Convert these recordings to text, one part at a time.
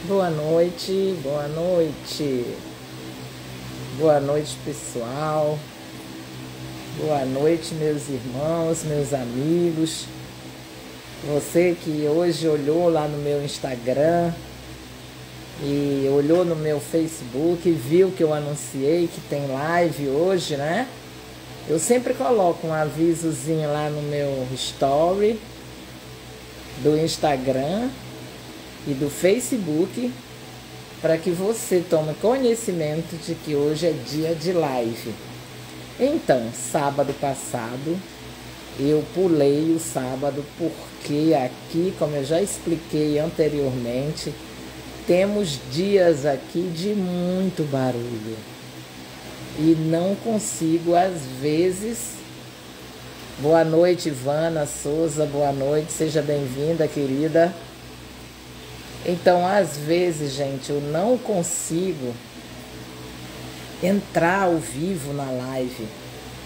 Boa noite, boa noite. Boa noite, pessoal. Boa noite, meus irmãos, meus amigos. Você que hoje olhou lá no meu Instagram e olhou no meu Facebook e viu que eu anunciei que tem live hoje, né? Eu sempre coloco um avisozinho lá no meu story do Instagram e do Facebook para que você tome conhecimento de que hoje é dia de live. Então, sábado passado, eu pulei o sábado porque aqui, como eu já expliquei anteriormente, temos dias aqui de muito barulho. E não consigo, às vezes... Boa noite, Ivana Souza, boa noite, seja bem-vinda, querida. Então, às vezes, gente, eu não consigo entrar ao vivo na live,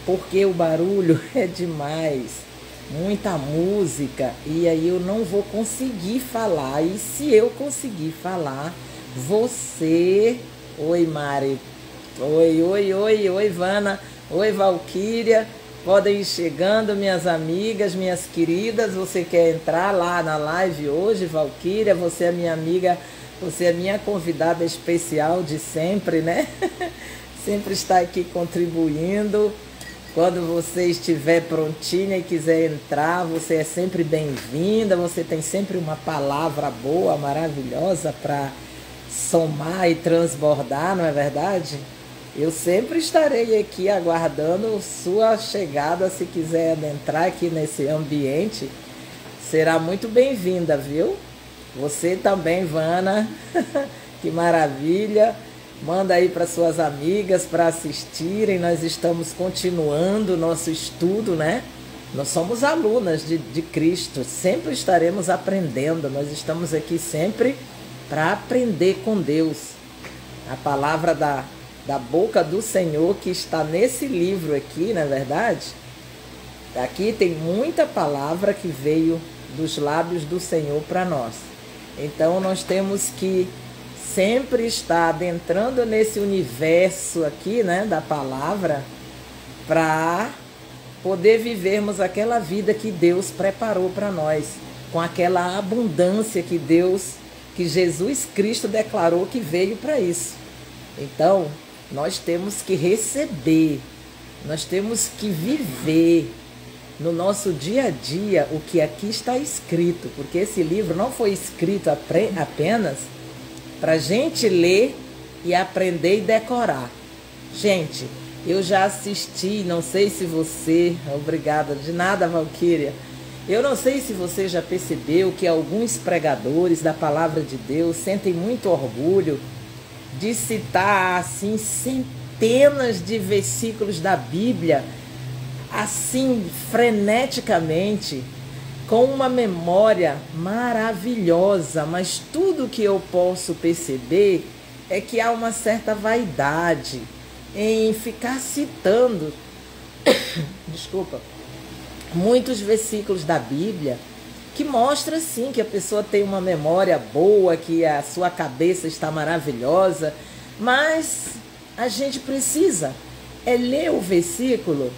porque o barulho é demais, muita música, e aí eu não vou conseguir falar. E se eu conseguir falar, você... Oi, Mari. Oi, Ivana. Oi, Valquíria. Podem ir chegando, minhas amigas, minhas queridas. Você quer entrar lá na live hoje, Valquíria? Você é minha amiga, você é minha convidada especial de sempre, né? Sempre está aqui contribuindo. Quando você estiver prontinha e quiser entrar, você é sempre bem-vinda. Você tem sempre uma palavra boa, maravilhosa para somar e transbordar, não é verdade? Eu sempre estarei aqui aguardando sua chegada. Se quiser adentrar aqui nesse ambiente, será muito bem-vinda, viu? Você também, Vana. Que maravilha. Manda aí para suas amigas para assistirem. Nós estamos continuando o nosso estudo, né? Nós somos alunas de Cristo. Sempre estaremos aprendendo. Nós estamos aqui sempre para aprender com Deus. A palavra da boca do Senhor que está nesse livro aqui, não é verdade? Aqui tem muita palavra que veio dos lábios do Senhor para nós. Então nós temos que sempre estar adentrando nesse universo aqui, né, da palavra, para poder vivermos aquela vida que Deus preparou para nós, com aquela abundância que Jesus Cristo declarou que veio para isso. Então, nós temos que receber, nós temos que viver no nosso dia a dia o que aqui está escrito, porque esse livro não foi escrito apenas para a gente ler e aprender e decorar. Gente, eu já assisti, não sei se você... Obrigada, de nada, Valquíria. Eu não sei se você já percebeu que alguns pregadores da palavra de Deus sentem muito orgulho de citar assim centenas de versículos da Bíblia, assim freneticamente, com uma memória maravilhosa, mas tudo que eu posso perceber é que há uma certa vaidade em ficar citando, desculpa, muitos versículos da Bíblia, que mostra sim que a pessoa tem uma memória boa, que a sua cabeça está maravilhosa, mas a gente precisa ler o versículo,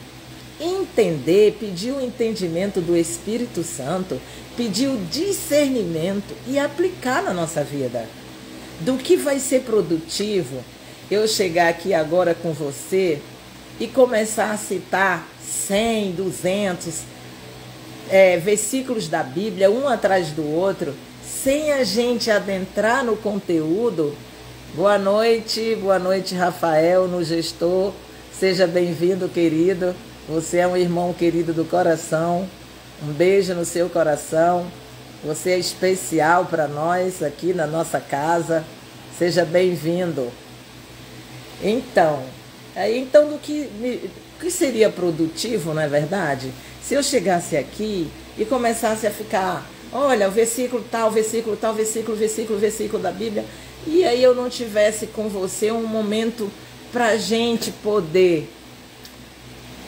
entender, pedir o entendimento do Espírito Santo, pedir o discernimento e aplicar na nossa vida. Do que vai ser produtivo eu chegar aqui agora com você e começar a citar 100, 200 versículos da Bíblia, um atrás do outro, sem a gente adentrar no conteúdo. Boa noite, Rafael, no gestor. Seja bem-vindo, querido. Você é um irmão querido do coração. Um beijo no seu coração. Você é especial para nós aqui na nossa casa. Seja bem-vindo. Então, o que seria produtivo, não é verdade? Se eu chegasse aqui e começasse a ficar, olha, o versículo tal, versículo tal, versículo da Bíblia, e aí eu não tivesse com você um momento para a gente poder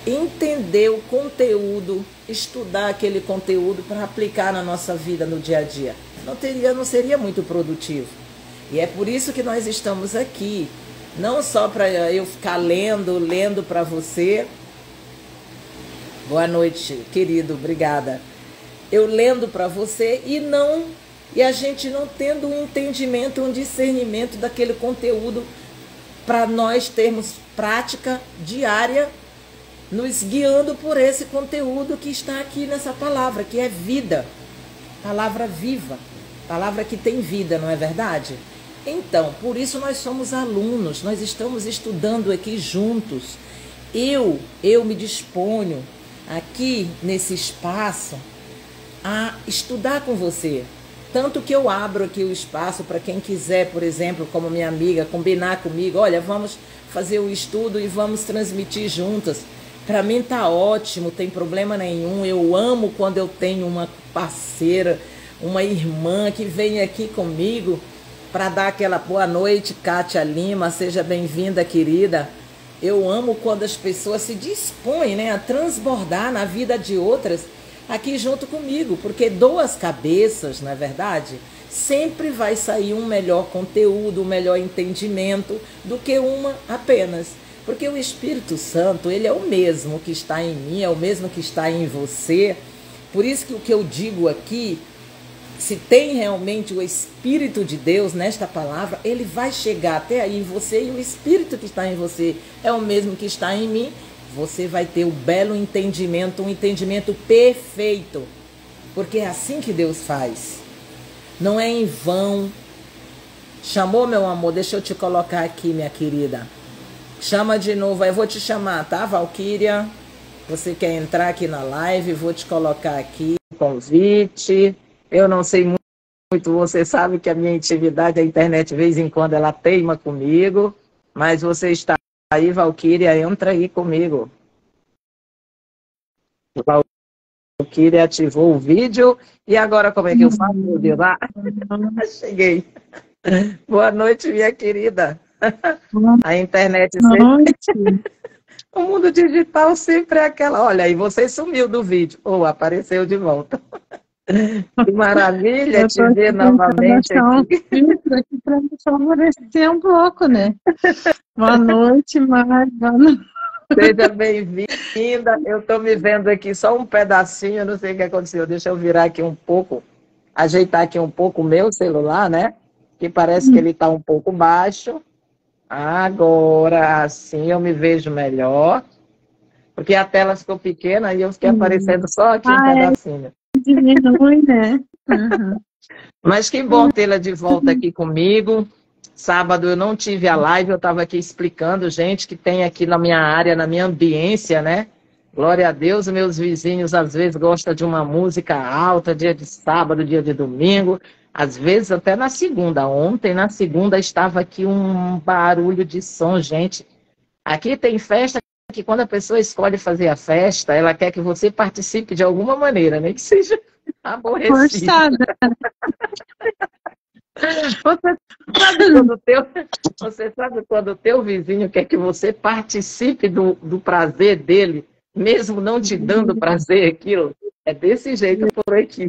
entender o conteúdo, estudar aquele conteúdo para aplicar na nossa vida no dia a dia. Não seria muito produtivo. E é por isso que nós estamos aqui. Não só para eu ficar lendo para você. Boa noite, querido, obrigada. Eu lendo para você e a gente não tendo um entendimento, um discernimento daquele conteúdo para nós termos prática diária, nos guiando por esse conteúdo que está aqui nessa palavra, que é vida, palavra viva, palavra que tem vida, não é verdade? Então, por isso nós somos alunos, nós estamos estudando aqui juntos. Eu me disponho aqui nesse espaço a estudar com você. Tanto que eu abro aqui o espaço para quem quiser, por exemplo, como minha amiga, combinar comigo. Olha, vamos fazer o estudo e vamos transmitir juntas. Para mim tá ótimo, tem problema nenhum. Eu amo quando eu tenho uma parceira, uma irmã que vem aqui comigo para dar aquela boa noite, Kátia Lima, seja bem-vinda, querida. Eu amo quando as pessoas se dispõem, né, a transbordar na vida de outras aqui junto comigo, porque duas cabeças, não é verdade? Sempre vai sair um melhor conteúdo, um melhor entendimento do que uma apenas. Porque o Espírito Santo, ele é o mesmo que está em mim, é o mesmo que está em você. Por isso que o que eu digo aqui, se tem realmente o Espírito de Deus nesta palavra, ele vai chegar até aí em você, e o Espírito que está em você é o mesmo que está em mim. Você vai ter um belo entendimento, um entendimento perfeito. Porque é assim que Deus faz. Não é em vão. Chamou, meu amor? Deixa eu te colocar aqui, minha querida. Chama de novo, eu vou te chamar, tá, Valquíria? Você quer entrar aqui na live? Vou te colocar aqui, convite. Eu não sei muito, você sabe que a minha intimidade, a internet, de vez em quando, ela teima comigo. Mas você está aí, Valquíria, entra aí comigo. Valquíria ativou o vídeo. E agora como é que eu faço, meu Deus? Ah, cheguei. Boa noite, minha querida. A internet sempre... O mundo digital sempre é aquela... Olha, aí você sumiu do vídeo. Ou apareceu de volta. Que maravilha te ver novamente aqui. Aqui para me favorecer um pouco, né? Boa noite, Mari. Seja bem-vinda. Eu estou me vendo aqui só um pedacinho, não sei o que aconteceu. Deixa eu virar aqui um pouco, ajeitar aqui um pouco o meu celular, né? Que parece que ele está um pouco baixo. Agora, assim eu me vejo melhor. Porque a tela ficou pequena e eu fiquei aparecendo só aqui um pedacinho. Diminui, né? Uhum. Mas que bom tê-la de volta aqui comigo. Sábado eu não tive a live, eu estava aqui explicando, gente, que tem aqui na minha área, na minha ambiência, né? Glória a Deus, meus vizinhos às vezes gostam de uma música alta, dia de sábado, dia de domingo, às vezes até na segunda. Ontem, na segunda, estava aqui um barulho de som, gente. Aqui tem festa que quando a pessoa escolhe fazer a festa, ela quer que você participe de alguma maneira, nem que seja aborrecido. Forçada. Você sabe quando o teu vizinho quer que você participe do prazer dele, mesmo não te dando prazer aquilo? É desse jeito por aqui.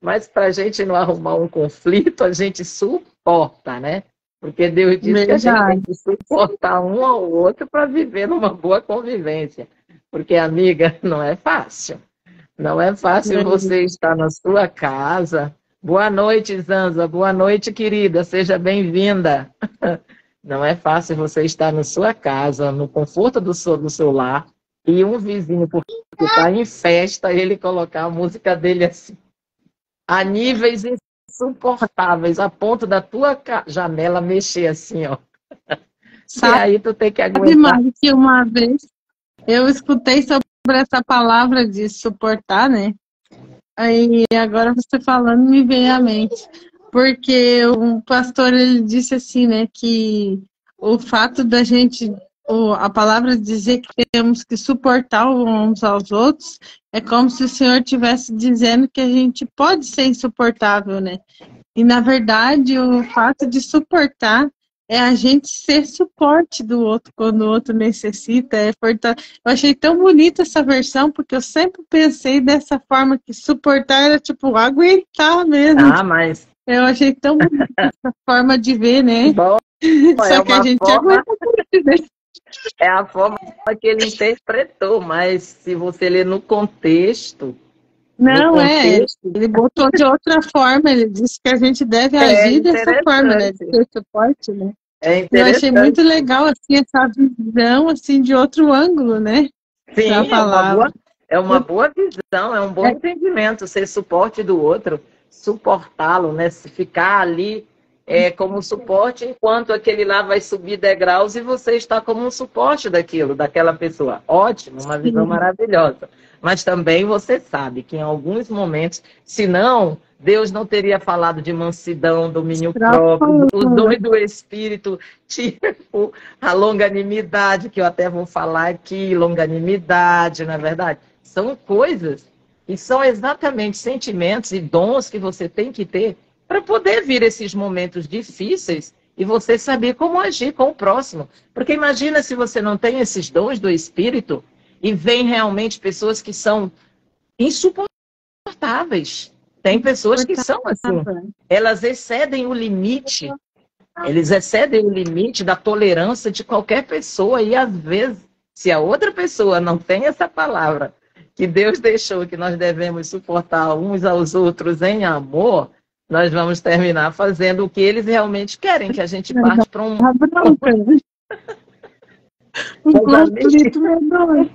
Mas para a gente não arrumar um conflito, a gente suporta, né? Porque Deus diz que a gente tem que suportar um ao outro para viver numa boa convivência. Porque, amiga, não é fácil. Não é fácil você estar na sua casa. Boa noite, Zanza. Boa noite, querida. Seja bem-vinda. Não é fácil você estar na sua casa, no conforto do seu lar, e um vizinho, porque está em festa, ele colocar a música dele assim, a níveis insuportáveis, a ponto da tua janela mexer assim, ó. Sabe, e aí tu tem que aguentar. Que uma vez eu escutei sobre essa palavra de suportar, né? Aí agora você falando me veio à mente. Porque o pastor, ele disse assim, né? Que o fato da gente... A palavra dizer que temos que suportar uns aos outros é como se o Senhor estivesse dizendo que a gente pode ser insuportável, né? E, na verdade, o fato de suportar é a gente ser suporte do outro quando o outro necessita. Eu achei tão bonita essa versão, porque eu sempre pensei dessa forma, que suportar era tipo aguentar mesmo. Ah, mas Eu achei tão bonita essa forma de ver, né? Bom, é Só que a uma gente forma, aguenta muito, né? é a forma que ele interpretou, mas se você ler no Não, contexto, ele botou de outra forma, ele disse que a gente deve é agir dessa forma, né? De interessante. ter suporte, né? É Eu achei interessante. muito legal, assim, essa visão, assim, de outro ângulo, né? Da Sim, palavra. é uma boa visão, é um bom É, entendimento, ser suporte do outro, suportá-lo, né? Se ficar ali como suporte, enquanto aquele lá vai subir degraus e você está como um suporte daquela pessoa. Ótimo, uma visão sim, maravilhosa. Mas também você sabe que em alguns momentos, se não, Deus não teria falado de mansidão, domínio próprio, os próprio, dons do Espírito, tipo a longanimidade, que eu até vou falar aqui, longanimidade, na verdade, são coisas que são exatamente sentimentos e dons que você tem que ter para poder vir esses momentos difíceis e você saber como agir com o próximo. Porque imagina se você não tem esses dons do Espírito e vem realmente pessoas que são insuportáveis. Tem pessoas que são assim, insuportável. elas excedem o limite, eles excedem o limite da tolerância de qualquer pessoa e, às vezes, se a outra pessoa não tem essa palavra que Deus deixou que nós devemos suportar uns aos outros em amor, nós vamos terminar fazendo o que eles realmente querem, que a gente Vai dar parte para um uma bronca, né? Um conflito, conflito medonho.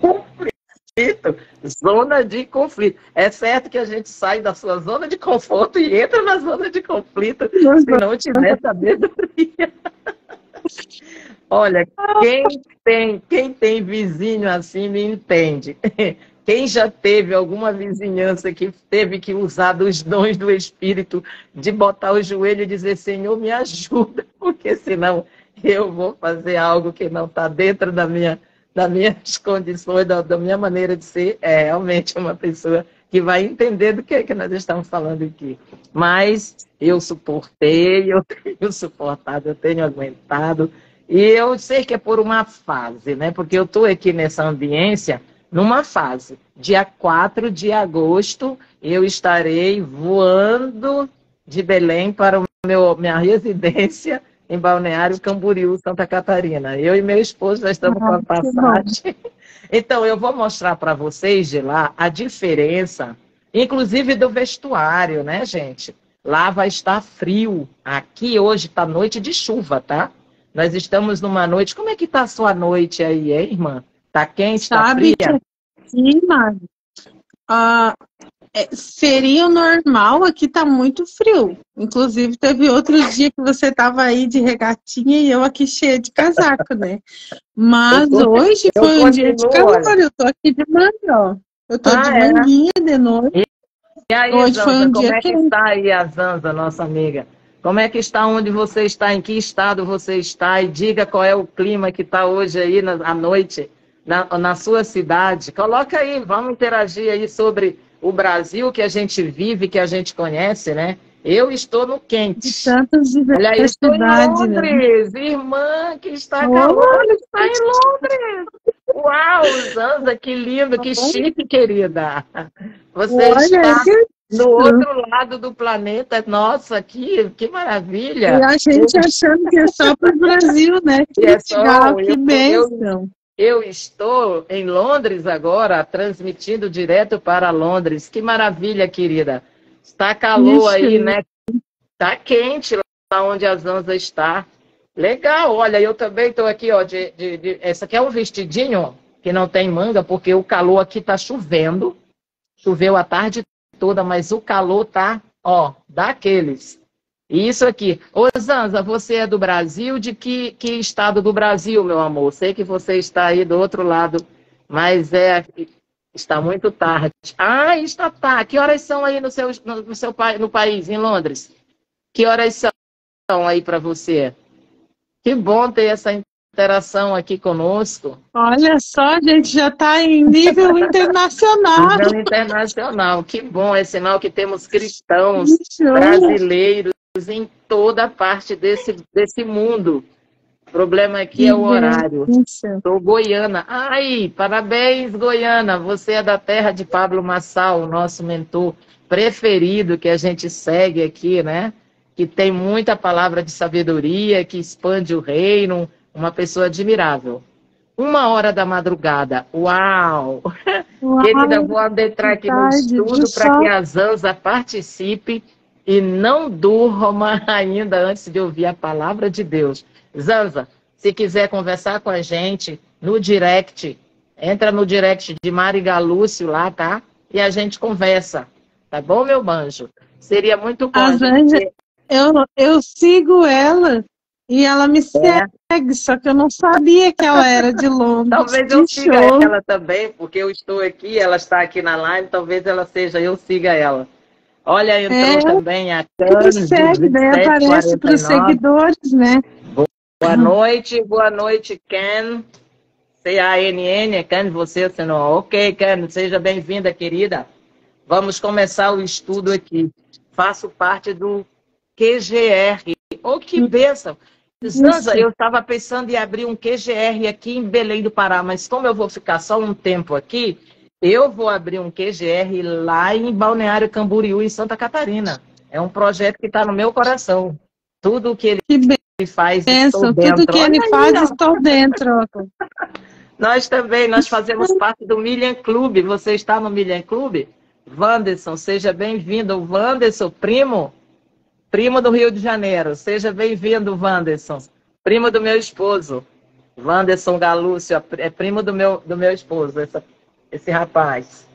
zona de conflito. É certo que a gente sai da sua zona de conforto e entra na zona de conflito se não tiver sabedoria. Olha, quem tem vizinho assim me entende. Quem já teve alguma vizinhança que teve que usar dos dons do Espírito, de botar o joelho e dizer, Senhor, me ajuda, porque senão eu vou fazer algo que não está dentro das minhas condições, da minha maneira de ser, é realmente uma pessoa que vai entender do que é que nós estamos falando aqui. Mas eu suportei, eu tenho suportado, eu tenho aguentado, e eu sei que é por uma fase, né? Porque eu estou aqui nessa ambiência numa fase. Dia 4 de agosto, eu estarei voando de Belém para minha residência em Balneário Camboriú, Santa Catarina. Eu e meu esposo já estamos com Ah, a que bom. passagem. Então, eu vou mostrar para vocês de lá a diferença, inclusive do vestuário, né, gente? Lá vai estar frio. Aqui hoje está noite de chuva, tá? Nós estamos numa noite. Como é que está a sua noite aí, hein, irmã? Tá quente, tá Sabe que fria? aqui, Mari, ah, seria o normal, aqui tá muito frio. Inclusive, teve outro dia que você tava aí de regatinha e eu aqui cheia de casaco, né? Eu, Mas con- hoje eu foi um dia de continuo, calor, olha. eu tô aqui de manga, ó. Eu tô de Ah, é? manguinha de noite. E aí, Hoje foi Zanza, um como dia é que quente. está aí a Zanza, nossa amiga? Como é que está onde você está? Em que estado você está? E diga qual é o clima que está hoje aí à noite na sua cidade. Coloca aí, vamos interagir aí sobre o Brasil que a gente vive, que a gente conhece, né? Eu estou no De quente. tantas Olha aí, estou em diversidades, né? Londres, irmã, que está calor, Olha, está em Londres. Uau, Zanza, que lindo, que chique, querida. Você olha, está que no isso. outro lado do planeta. Nossa, que E maravilha. a gente achando que é só pro Brasil, né? Que E é legal, só, que bênção. eu estou em Londres agora, transmitindo direto para Londres. Que maravilha, querida. Está calor Ixi, aí, né? Está quente lá onde a Zanza está. Legal, olha, eu também estou aqui, ó. Essa aqui é um vestidinho que não tem manga, porque o calor aqui está chovendo. Choveu a tarde toda, mas o calor tá, ó, daqueles. E isso aqui. Ô, Zanza, você é do Brasil? De que estado do Brasil, meu amor? Sei que você está aí do outro lado, mas está muito tarde. Ah, está tá. Que horas são aí no país, em Londres? Que horas são aí para você? Que bom ter essa interação aqui conosco. olha só, a gente já está em nível internacional. Nível internacional. Que bom, é sinal que temos cristãos Que show. brasileiros em toda parte desse mundo. O problema aqui Que é o horário. bênção. Sou goiana. Ai, parabéns, Goiana. Você é da terra de Pablo Marçal, o nosso mentor preferido que a gente segue aqui, né? que tem muita palavra de sabedoria, que expande o reino, uma pessoa admirável. 1h da madrugada, uau! Querida, Uau, vou adentrar que aqui no tarde, viu estudo para que só? a Zanza participe e não durma ainda antes de ouvir a palavra de Deus. Zanza, se quiser conversar com a gente no direct, entra no direct de Mari Galúcio lá, tá? E a gente conversa, tá bom, meu anjo? Seria muito bom A a gente Zanja, ter... eu sigo ela e ela me segue, só que eu não sabia que ela era de Londres. Talvez eu Que siga show! ela também, porque eu estou aqui, ela está aqui na live, talvez ela seja, eu siga ela. Olha, entrou É, também a que me Can do segue, daí aparece para os 2749. seguidores, né? Boa noite, Ken. C-A-N-N, é Ken, você não. Ok, Ken, seja bem-vinda, querida. Vamos começar o estudo aqui. Faço parte do QGR. Oh, que bênção! Zanza, Isso. eu estava pensando em abrir um QGR aqui em Belém do Pará, mas como eu vou ficar só um tempo aqui, eu vou abrir um QGR lá em Balneário Camboriú, em Santa Catarina. É um projeto que está no meu coração. Tudo o que Que ele faz, estou bênção. Tudo dentro. que Olha ele aí, faz, ó. estou dentro. Nós também, nós fazemos parte do Million Club. Você está no Million Club? Wanderson, seja bem-vindo. O Wanderson, primo do Rio de Janeiro. Seja bem-vindo, Wanderson. Primo do meu esposo. Wanderson Galúcio, é primo do meu esposo, esse rapaz.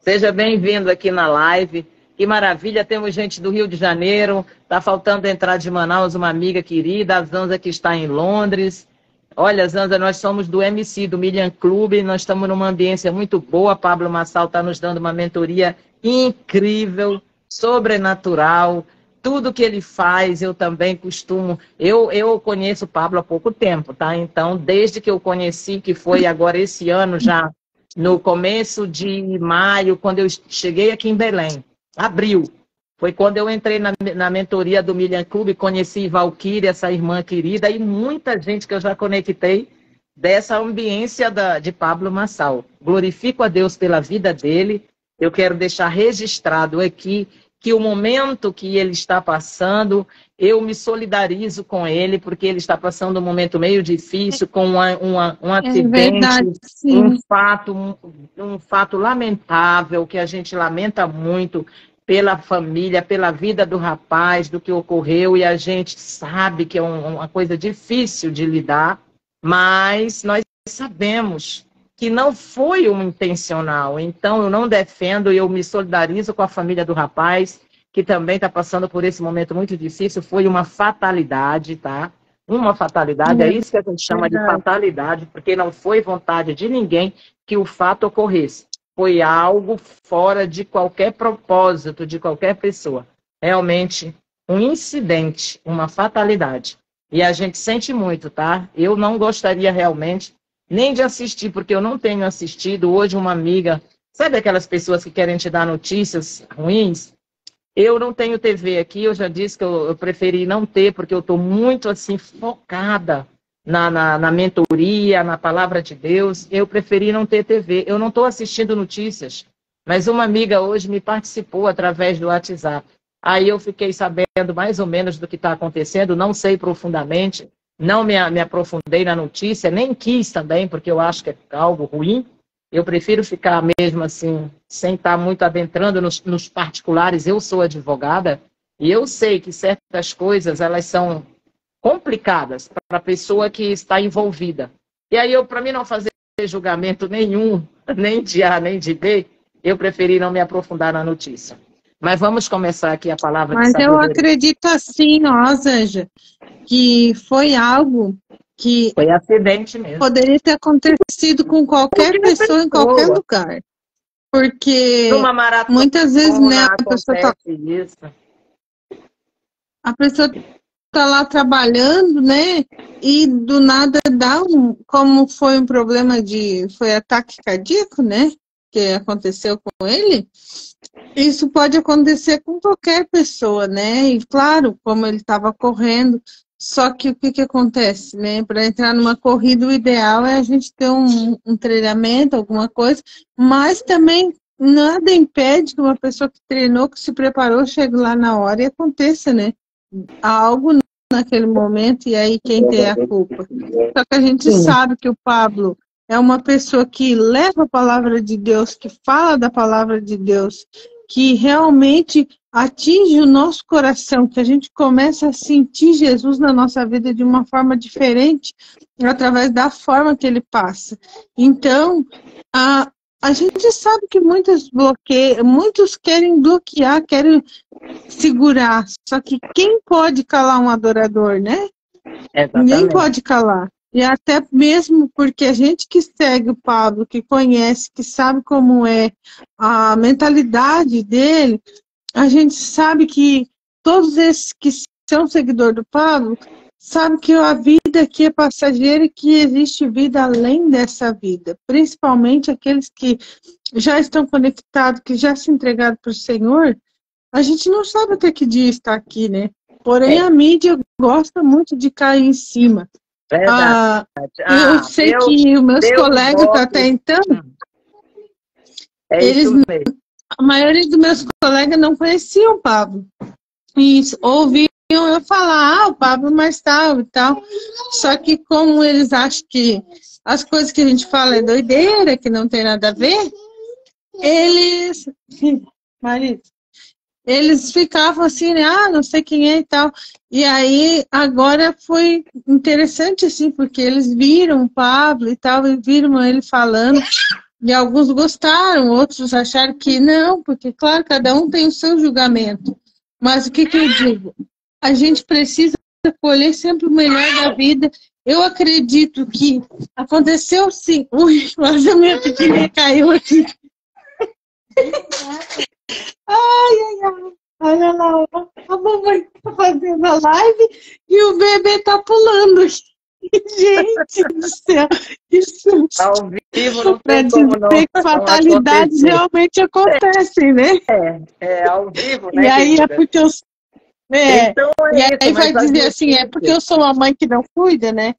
Seja bem-vindo aqui na live. Que maravilha, temos gente do Rio de Janeiro. Está faltando entrar de Manaus uma amiga querida, a Zanza que está em Londres. Olha, Zanza, nós somos do MC, do Million Club, nós estamos numa ambiência muito boa. Pablo Massal está nos dando uma mentoria incrível, sobrenatural. Tudo que ele faz, eu também costumo. Eu conheço o Pablo há pouco tempo, tá? Então, desde que eu conheci, que foi agora esse ano já, no começo de maio, quando eu cheguei aqui em Belém, abril, foi quando eu entrei na mentoria do Million Club, conheci Valquíria, essa irmã querida, e muita gente que eu já conectei dessa ambiência de Pablo Massal. Glorifico a Deus pela vida dele. Eu quero deixar registrado aqui que o momento que ele está passando, eu me solidarizo com ele, porque ele está passando um momento meio difícil, com um É acidente, verdade, um sim. fato lamentável, que a gente lamenta muito pela família, pela vida do rapaz, do que ocorreu, e a gente sabe que é uma coisa difícil de lidar, mas nós sabemos que não foi um intencional. Então, eu não defendo, eu me solidarizo com a família do rapaz, que também está passando por esse momento muito difícil. Foi uma fatalidade, tá? Uma fatalidade, é isso que a gente chama de Verdade. fatalidade, porque não foi vontade de ninguém que o fato ocorresse. Foi algo fora de qualquer propósito, de qualquer pessoa. Realmente, um incidente, uma fatalidade. E a gente sente muito, tá? Eu não gostaria realmente nem de assistir, porque eu não tenho assistido. Hoje uma amiga, sabe aquelas pessoas que querem te dar notícias ruins? Eu não tenho TV aqui, eu já disse que eu preferi não ter, porque eu estou muito assim focada na mentoria, na palavra de Deus. Eu preferi não ter TV. Eu não estou assistindo notícias, mas uma amiga hoje me participou através do WhatsApp. Aí eu fiquei sabendo mais ou menos do que está acontecendo, não sei profundamente, não me aprofundei na notícia, nem quis também, porque eu acho que é algo ruim. Eu prefiro ficar mesmo assim, sem estar muito adentrando nos particulares. Eu sou advogada e eu sei que certas coisas, elas são complicadas para a pessoa que está envolvida. E aí, para mim não fazer julgamento nenhum, nem de A, nem de B, eu preferi não me aprofundar na notícia. Mas vamos começar aqui a palavra de Mas eu sabedoria. acredito assim, ó, Zanja, que foi algo que Foi acidente mesmo. poderia ter acontecido com qualquer pessoa em qualquer lugar. Porque Numa maratona muitas vezes, né, a pessoa acontece isso. tá lá trabalhando, né? E do nada dá como foi um problema foi ataque cardíaco, né? Que aconteceu com ele. Isso pode acontecer com qualquer pessoa, né? E claro, como ele estava correndo, só que o que acontece, né? Para entrar numa corrida, o ideal é a gente ter um treinamento, alguma coisa, mas também nada impede que uma pessoa que treinou, que se preparou, chegue lá na hora e aconteça, né? algo naquele momento, e aí quem tem a culpa? Só que a gente sabe que o Pablo é uma pessoa que leva a palavra de Deus, que fala da palavra de Deus, que realmente atinge o nosso coração, que a gente começa a sentir Jesus na nossa vida de uma forma diferente, através da forma que ele passa. Então, a gente sabe que muitos querem bloquear, querem segurar, só que quem pode calar um adorador, né? Ninguém pode calar. E até mesmo porque a gente que segue o Pablo, que conhece, que sabe como é a mentalidade dele, a gente sabe que todos esses que são seguidores do Pablo, sabem que a vida aqui é passageira e que existe vida além dessa vida. Principalmente aqueles que já estão conectados, que já se entregaram para o Senhor, a gente não sabe até que dia está aqui, né? Porém, a mídia gosta muito de cair em cima. Eu sei que os meus colegas até então, a maioria dos meus colegas não conheciam o Pablo. E ouviam eu falar, o Pablo mais tal e tal. Só que como eles acham que as coisas que a gente fala é doideira, que não tem nada a ver, eles ficavam assim, né? Não sei quem é e tal. E aí, agora foi interessante, assim, porque eles viram o Pablo e tal, e viram ele falando. E alguns gostaram, outros acharam que não, porque, claro, cada um tem o seu julgamento. Mas o que eu digo? A gente precisa colher sempre o melhor da vida. Eu acredito que aconteceu sim. Ui, mas a minha pequena caiu aqui. Olha lá, a mamãe tá fazendo a live e o bebê tá pulando aqui. Gente do céu, isso ao vivo não tem como não. Que fatalidades realmente acontecem, né? Ao vivo, né? E aí é porque eu. Então, e aí vai dizer assim, é porque eu sou uma mãe que não cuida, né?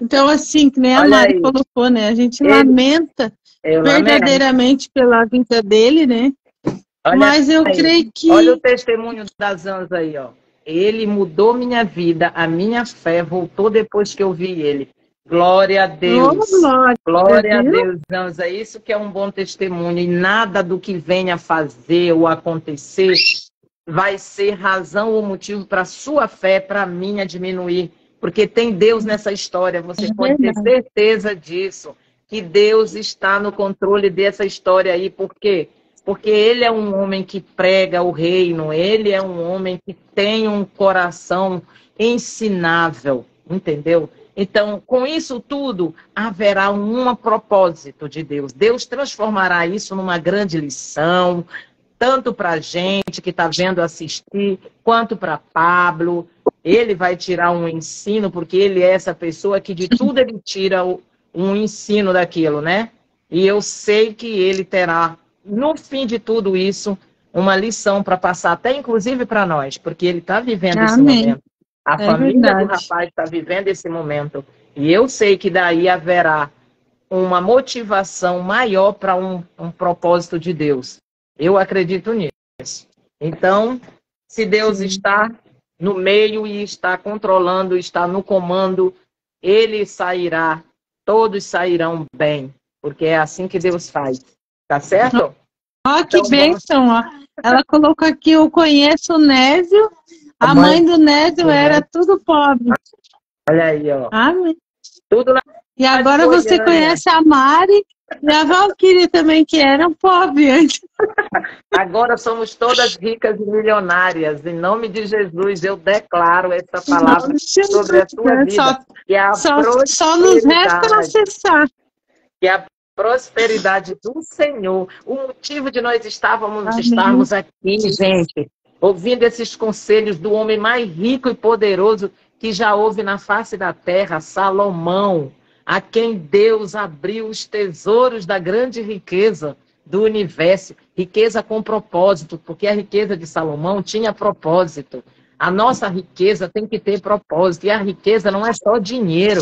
Então, assim, que nem a Mari colocou, né? A gente lamenta verdadeiramente pela vida dele, né? Mas eu creio que... Olha o testemunho das Anjos aí, ó. Ele mudou minha vida, a minha fé voltou depois que eu vi ele. Glória a Deus. Glória a Deus, Anjos. É isso que é um bom testemunho. E nada do que venha fazer ou acontecer vai ser razão ou motivo para a sua fé, para a minha diminuir. Porque tem Deus nessa história. Você pode ter certeza disso. Que Deus está no controle dessa história aí. Por quê? Porque ele é um homem que prega o reino, ele é um homem que tem um coração ensinável, entendeu? Então, com isso tudo, haverá um propósito de Deus. Deus transformará isso numa grande lição, tanto para a gente que está vendo assistir, quanto para Pablo. Ele vai tirar um ensino, porque ele é essa pessoa que de tudo ele tira um ensino daquilo, né? E eu sei que ele terá, no fim de tudo isso, uma lição para passar, até inclusive para nós, porque ele está vivendo esse momento. A família do rapaz está vivendo esse momento. E eu sei que daí haverá uma motivação maior para um propósito de Deus. Eu acredito nisso. Então, se Deus está no meio e está controlando, está no comando, ele sairá, todos sairão bem, porque é assim que Deus faz. Tá certo? Ó, que então, bênção, ó. Ela colocou aqui, eu conheço o Nésio, a mãe do Nésio era tudo pobre. Olha aí, ó. Amém. Tudo lá. E agora você conhece a Mari e a Valquíria também, que eram pobres antes. Agora somos todas ricas e milionárias. Em nome de Jesus, eu declaro essa palavra sobre a tua vida. Só nos resta acessar. Que a prosperidade do Senhor, o motivo de nós estarmos aqui, gente, ouvindo esses conselhos do homem mais rico e poderoso que já houve na face da terra, Salomão, a quem Deus abriu os tesouros da grande riqueza do universo, riqueza com propósito, porque a riqueza de Salomão tinha propósito. A nossa riqueza tem que ter propósito, e a riqueza não é só dinheiro.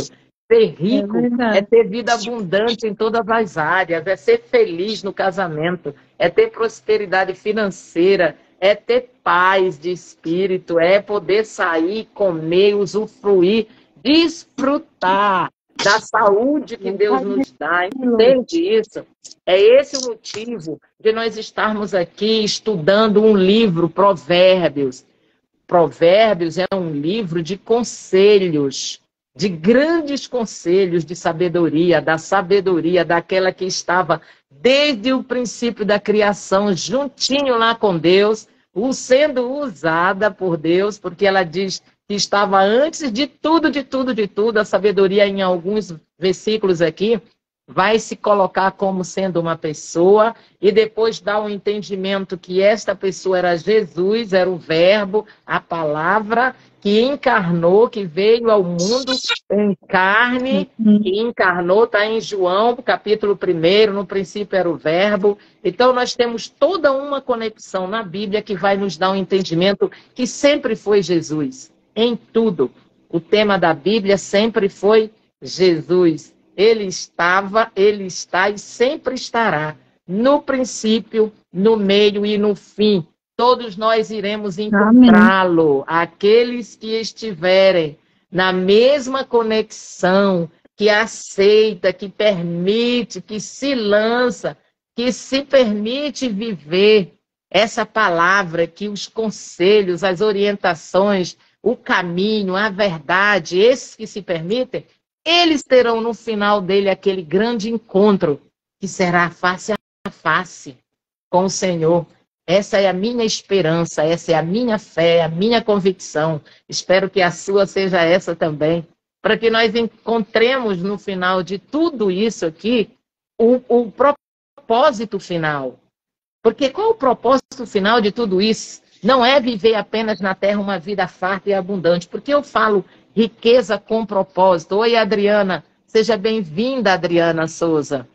Ser rico é ter vida abundante em todas as áreas, é ser feliz no casamento, é ter prosperidade financeira, é ter paz de espírito, é poder sair, comer, usufruir, desfrutar da saúde que Deus nos dá. Entende isso? É esse o motivo de nós estarmos aqui estudando um livro, Provérbios. Provérbios é um livro de conselhos, de grandes conselhos de sabedoria, da sabedoria daquela que estava desde o princípio da criação, juntinho lá com Deus, sendo usada por Deus, porque ela diz que estava antes de tudo, de tudo, de tudo. A sabedoria, em alguns versículos aqui, vai se colocar como sendo uma pessoa e depois dá um entendimento que esta pessoa era Jesus, era o Verbo, a palavra que encarnou, que veio ao mundo em carne, que encarnou, está em João, capítulo 1, no princípio era o Verbo. Então nós temos toda uma conexão na Bíblia que vai nos dar um entendimento que sempre foi Jesus, em tudo. O tema da Bíblia sempre foi Jesus. Ele estava, ele está e sempre estará. No princípio, no meio e no fim. Todos nós iremos encontrá-lo. Aqueles que estiverem na mesma conexão, que aceita, que permite, que se lança, que se permite viver essa palavra, que os conselhos, as orientações, o caminho, a verdade, esses que se permitem, eles terão no final dele aquele grande encontro que será face a face com o Senhor. Essa é a minha esperança, essa é a minha fé, a minha convicção. Espero que a sua seja essa também, para que nós encontremos no final de tudo isso aqui o propósito final. Porque qual o propósito final de tudo isso? Não é viver apenas na terra uma vida farta e abundante, porque eu falo riqueza com propósito. Oi, Adriana. Seja bem-vinda, Adriana Souza.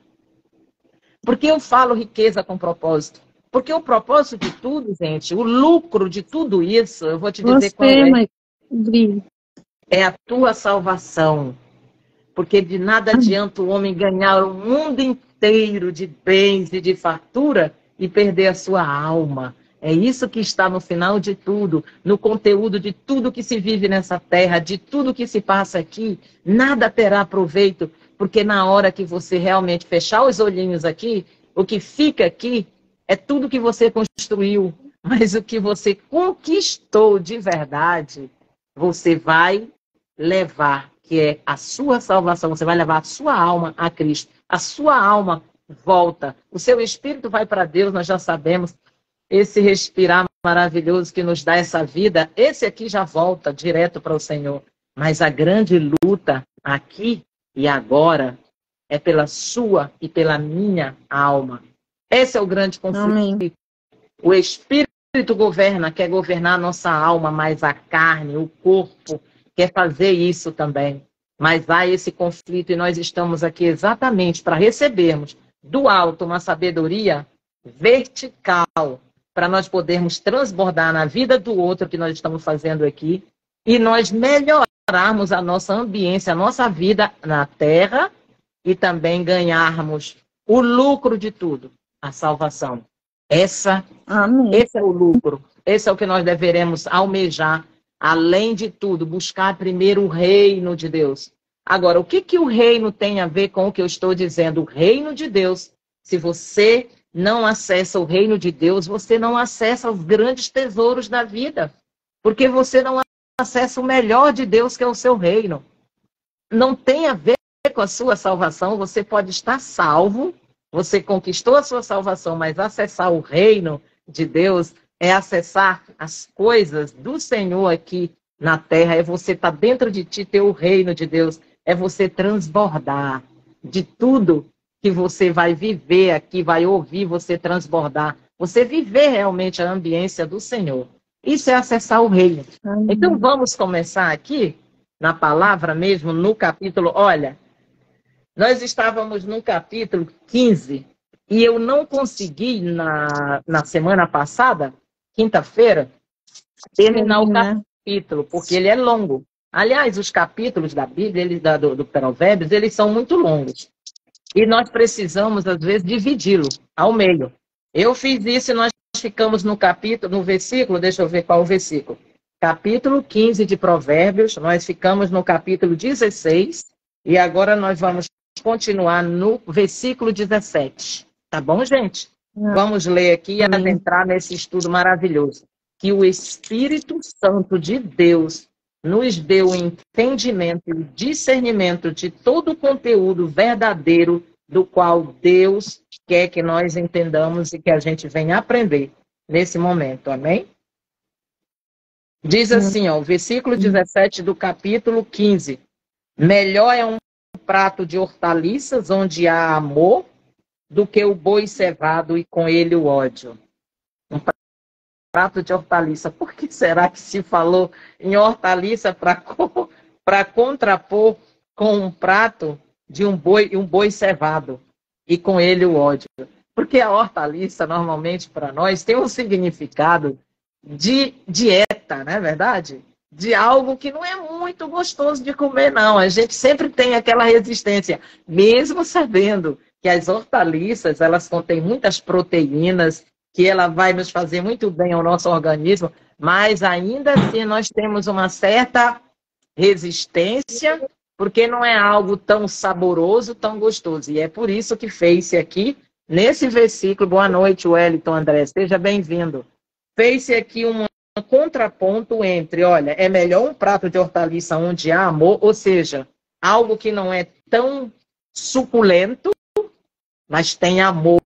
Por que eu falo riqueza com propósito? Porque o propósito de tudo, gente, o lucro de tudo isso, eu vou te dizer qual é. É a tua salvação. Porque de nada adianta o homem ganhar o mundo inteiro de bens e de fartura e perder a sua alma. É isso que está no final de tudo, no conteúdo de tudo que se vive nessa terra, de tudo que se passa aqui. Nada terá proveito, porque na hora que você realmente fechar os olhinhos aqui, o que fica aqui é tudo que você construiu, mas o que você conquistou de verdade, você vai levar, que é a sua salvação, você vai levar a sua alma a Cristo. A sua alma volta, o seu espírito vai para Deus, nós já sabemos. Esse respirar maravilhoso que nos dá essa vida, esse aqui já volta direto para o Senhor. Mas a grande luta aqui e agora é pela sua e pela minha alma. Esse é o grande conflito. Amém. O Espírito governa, quer governar a nossa alma, mas a carne, o corpo, quer fazer isso também. Mas há esse conflito e nós estamos aqui exatamente para recebermos do alto uma sabedoria vertical, para nós podermos transbordar na vida do outro que nós estamos fazendo aqui e nós melhorarmos a nossa ambiência, a nossa vida na terra e também ganharmos o lucro de tudo, a salvação. Esse é o lucro, esse é o que nós deveremos almejar, além de tudo, buscar primeiro o reino de Deus. Agora, o que o reino tem a ver com o que eu estou dizendo? O reino de Deus, se você não acessa o reino de Deus, você não acessa os grandes tesouros da vida. Porque você não acessa o melhor de Deus, que é o seu reino. Não tem a ver com a sua salvação. Você pode estar salvo, você conquistou a sua salvação, mas acessar o reino de Deus é acessar as coisas do Senhor aqui na terra. É você estar dentro de ti, ter o reino de Deus. É você transbordar de tudo que você vai viver aqui, vai ouvir você transbordar. Você viver realmente a ambiência do Senhor. Isso é acessar o reino. Então vamos começar aqui, na palavra mesmo, no capítulo. Olha, nós estávamos no capítulo 15 e eu não consegui, na semana passada, quinta-feira, terminar o capítulo, porque ele é longo. Aliás, os capítulos da Bíblia, do Provérbios, eles são muito longos. E nós precisamos, às vezes, dividi-lo ao meio. Eu fiz isso e nós ficamos no capítulo, no versículo, deixa eu ver qual o versículo. Capítulo 15 de Provérbios, nós ficamos no capítulo 16 e agora nós vamos continuar no versículo 17. Tá bom, gente? Vamos ler aqui e adentrar nesse estudo maravilhoso. Que o Espírito Santo de Deus nos deu o entendimento e o discernimento de todo o conteúdo verdadeiro do qual Deus quer que nós entendamos e que a gente venha aprender nesse momento. Amém? Diz assim, ó, o versículo 17 do capítulo 15. Melhor é um prato de hortaliças onde há amor do que o boi cevado e com ele o ódio. Um prato de hortaliça. Por que será que se falou em hortaliça para contrapor com um prato de um boi cevado e com ele o ódio? Porque a hortaliça, normalmente, para nós, tem um significado de dieta, não é verdade? De algo que não é muito gostoso de comer, não. A gente sempre tem aquela resistência, mesmo sabendo que as hortaliças, elas contêm muitas proteínas, que ela vai nos fazer muito bem ao nosso organismo, mas ainda assim nós temos uma certa resistência, porque não é algo tão saboroso, tão gostoso. E é por isso que fez-se aqui, nesse versículo, boa noite, Wellington André, seja bem-vindo. Fez-se aqui um contraponto entre, olha, é melhor um prato de hortaliça onde há amor, ou seja, algo que não é tão suculento, mas tem amor.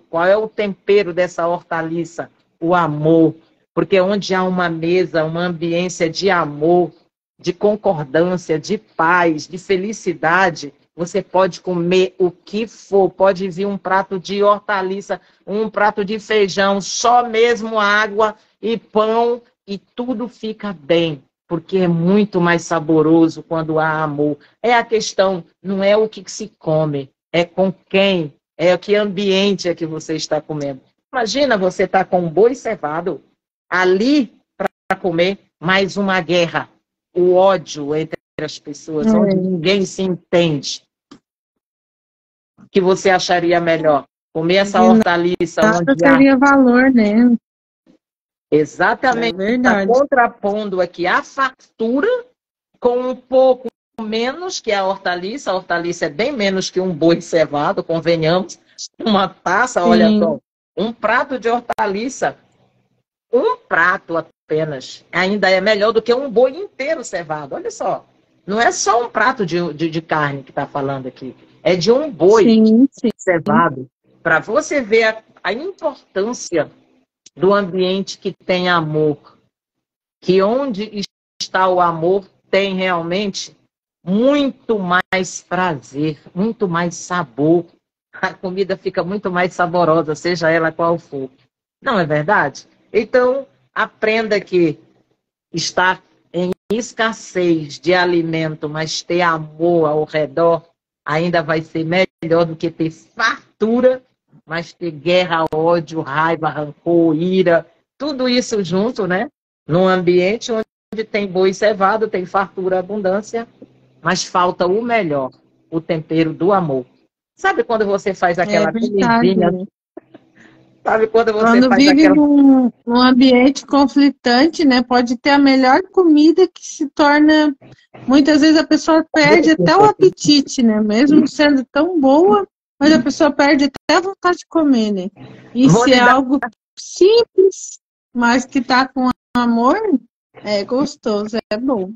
Qual é o tempero dessa hortaliça? O amor. Porque onde há uma mesa, uma ambiência de amor, de concordância, de paz, de felicidade, você pode comer o que for. Pode vir um prato de hortaliça, um prato de feijão, só mesmo água e pão, e tudo fica bem. Porque é muito mais saboroso quando há amor. É a questão, não é o que se come, é com quem. É que ambiente é que você está comendo. Imagina você estar com um boi cevado ali para comer, mais uma guerra. O ódio entre as pessoas, onde ninguém se entende. O que você acharia melhor? Comer essa hortaliça onde teria valor, né? Exatamente. Está contrapondo aqui a fartura com um pouco menos que a hortaliça. A hortaliça é bem menos que um boi cevado, convenhamos. Uma taça, olha só, um prato de hortaliça, um prato apenas, ainda é melhor do que um boi inteiro cevado. Olha só, não é só um prato de carne que está falando aqui, é de um boi cevado. Para você ver a importância do ambiente que tem amor, que onde está o amor tem realmente muito mais prazer, muito mais sabor. A comida fica muito mais saborosa, seja ela qual for. Não é verdade? Então, aprenda que estar em escassez de alimento, mas ter amor ao redor, ainda vai ser melhor do que ter fartura, mas ter guerra, ódio, raiva, rancor, ira, tudo isso junto, né? Num ambiente onde tem boi cevado, tem fartura, abundância, mas falta o melhor, o tempero do amor. Sabe quando você faz aquela comidinha? Sabe quando você faz vive aquela... num ambiente conflitante, né? Pode ter a melhor comida que se torna... Muitas vezes a pessoa perde até o apetite, né? Mesmo sendo tão boa, mas a pessoa perde até a vontade de comer, né? E se é algo simples, mas que tá com amor, é gostoso, é bom.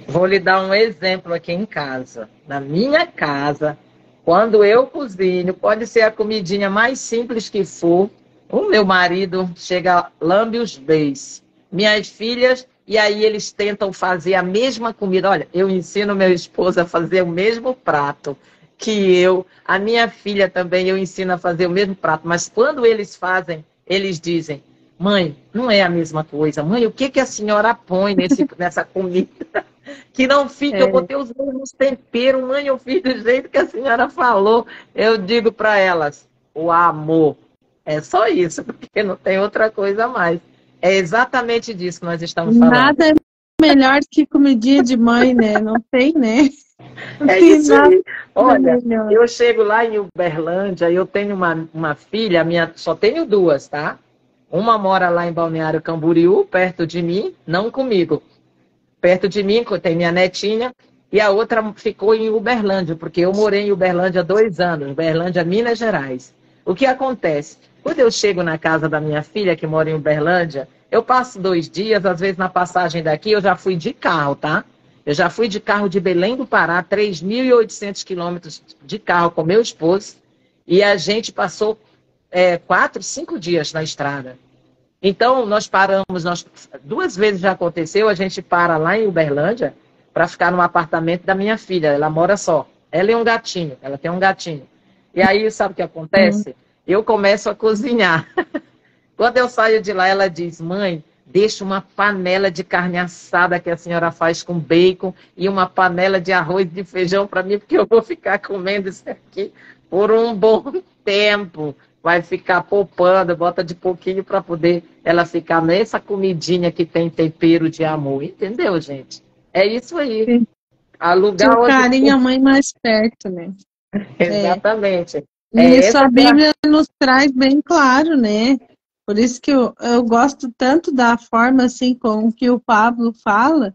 Vou lhe dar um exemplo aqui em casa. Na minha casa, quando eu cozinho, pode ser a comidinha mais simples que for, o meu marido chega, lambe os beijos. Minhas filhas, e aí eles tentam fazer a mesma comida. Olha, eu ensino meu esposo a fazer o mesmo prato que eu. A minha filha também eu ensino a fazer o mesmo prato. Mas quando eles fazem, eles dizem, mãe, não é a mesma coisa. Mãe, o que a senhora põe nessa comida? Que não fica, eu botei os mesmos temperos, mãe, eu fiz do jeito que a senhora falou. Eu digo para elas, o amor. É só isso, porque não tem outra coisa a mais. É exatamente disso que nós estamos falando. Nada é melhor que comidinha de mãe, né? Não tem, né? Não é isso aí. Olha, eu chego lá em Uberlândia, eu tenho uma filha, só tenho duas, tá? Uma mora lá em Balneário Camboriú, perto de mim, não comigo. Perto de mim, tem minha netinha, e a outra ficou em Uberlândia, porque eu morei em Uberlândia 2 anos, Uberlândia, Minas Gerais. O que acontece? Quando eu chego na casa da minha filha, que mora em Uberlândia, eu passo 2 dias, às vezes na passagem daqui, eu já fui de carro, tá? Eu já fui de carro de Belém do Pará, 3.800 quilômetros de carro com meu esposo, e a gente passou 4, 5 dias na estrada. Então, nós paramos, 2 vezes já aconteceu, a gente para lá em Uberlândia para ficar no apartamento da minha filha. Ela mora só. Ela é um gatinho, ela tem um gatinho. E aí, sabe o que acontece? Eu começo a cozinhar. Quando eu saio de lá, ela diz, mãe, deixa uma panela de carne assada que a senhora faz com bacon e uma panela de arroz e de feijão para mim, porque eu vou ficar comendo isso aqui por um bom tempo. Vai ficar poupando, bota de pouquinho para poder ela ficar nessa comidinha que tem tempero de amor. Entendeu, gente? É isso aí. Sim. Alugar o carinho, a mãe mais perto, né? Exatamente. E isso a Bíblia nos traz bem claro, né? Por isso que eu gosto tanto da forma assim com que o Pablo fala,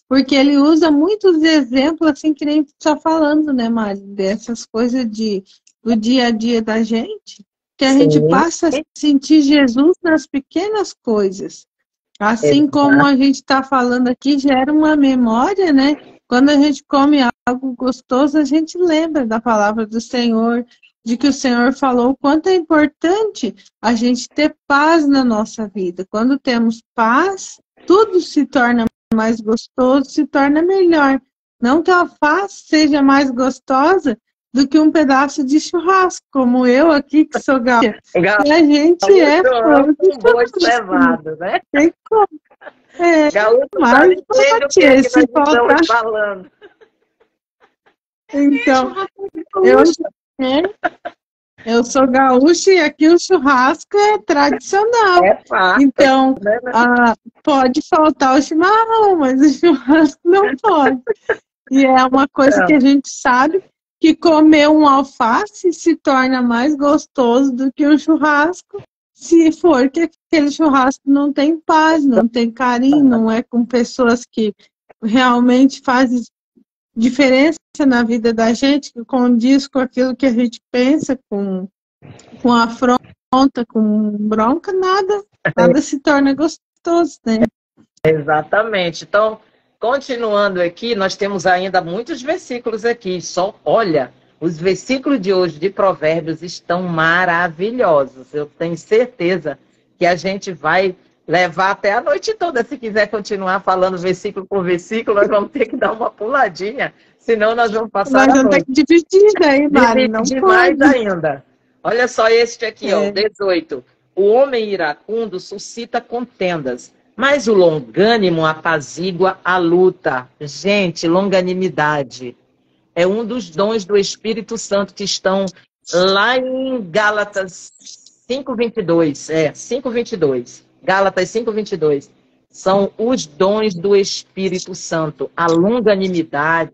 porque ele usa muitos exemplos assim que nem está falando, né, Mari? Dessas coisas do dia a dia da gente, que a gente passa a sentir Jesus nas pequenas coisas. Assim como a gente está falando aqui, gera uma memória, né? Quando a gente come algo gostoso, a gente lembra da palavra do Senhor, de que o Senhor falou o quanto é importante a gente ter paz na nossa vida. Quando temos paz, tudo se torna mais gostoso, se torna melhor. Não que a paz seja mais gostosa do que um pedaço de churrasco, como eu aqui, que sou gaúcha. E a gente é fã de churrasco, né? Tem como. Mas se faltar... falando. Então, eu sou gaúcha e aqui o churrasco é tradicional. Então, pode faltar o chimarrão, mas o churrasco não pode. E é uma coisa que a gente sabe que comer um alface se torna mais gostoso do que um churrasco, se for que aquele churrasco não tem paz, não tem carinho, não é com pessoas que realmente fazem diferença na vida da gente, que condiz com aquilo que a gente pensa, com afronta, com bronca, nada se torna gostoso, né? Exatamente. Então, continuando aqui, nós temos ainda muitos versículos aqui. Só olha, os versículos de hoje de Provérbios estão maravilhosos. Eu tenho certeza que a gente vai levar até a noite toda. Se quiser continuar falando versículo por versículo, nós vamos ter que dar uma puladinha, senão nós vamos passar a noite. Ter que dividir daí, Mari, não pode. Mais ainda. Olha só este aqui, ó, 18. O homem iracundo suscita contendas, mas o longânimo apazigua a luta. Gente, longanimidade é um dos dons do Espírito Santo que estão lá em Gálatas 5:22. 5:22. Gálatas 5:22. São os dons do Espírito Santo. A longanimidade,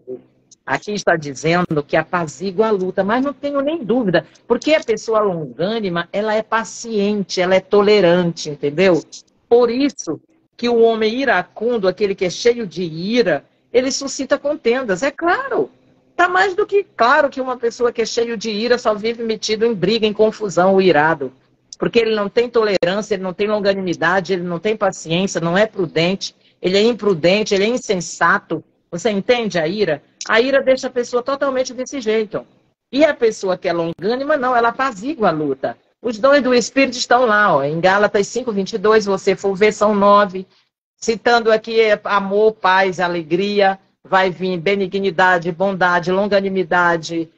aqui está dizendo que apazigua a luta, mas não tenho nem dúvida, porque a pessoa longânima, ela é paciente, ela é tolerante, entendeu? Por isso que o homem iracundo, aquele que é cheio de ira, ele suscita contendas. É claro, está mais do que claro que uma pessoa que é cheio de ira só vive metido em briga, em confusão, o irado. Porque ele não tem tolerância, ele não tem longanimidade, ele não tem paciência, não é prudente, ele é imprudente, ele é insensato. Você entende a ira? A ira deixa a pessoa totalmente desse jeito. E a pessoa que é longânima, não, ela apazigua a luta. Os dons do Espírito estão lá, ó, em Gálatas 5:22, se você for ver, são 9. Citando aqui amor, paz, alegria, vai vir benignidade, bondade, longanimidade,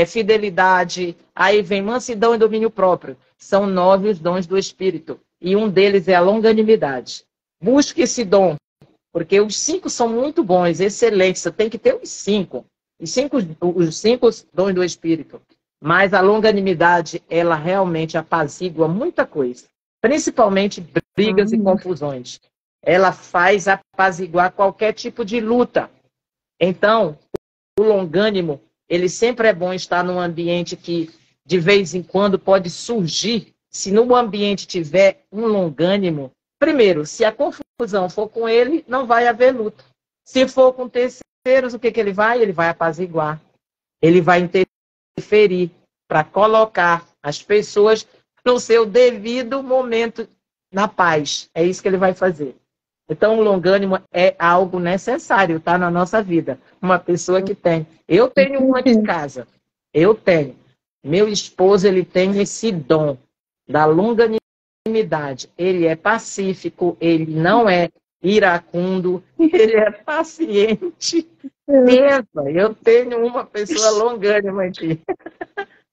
fidelidade, aí vem mansidão e domínio próprio. São 9 os dons do Espírito. E um deles é a longanimidade. Busque esse dom, porque os 5 são muito bons, excelentes. Você tem que ter os 5. Os 5 dons do Espírito. Mas a longanimidade, ela realmente apazigua muita coisa. Principalmente brigas e confusões. Ela faz apaziguar qualquer tipo de luta. Então, o longânimo, ele sempre é bom estar num ambiente que, de vez em quando, pode surgir Se no ambiente tiver um longânimo, primeiro, se a confusão for com ele, não vai haver luta. Se for com terceiros, o que ele vai? Ele vai apaziguar. Ele vai interferir para colocar as pessoas no seu devido momento na paz. É isso que ele vai fazer. Então, o longânimo é algo necessário, tá, na nossa vida. Uma pessoa que tem. Eu tenho um aqui em casa. Eu tenho. Meu esposo, ele tem esse dom da longanimidade. Ele é pacífico, ele não é iracundo, ele é paciente. Pensa, eu tenho uma pessoa longânima aqui.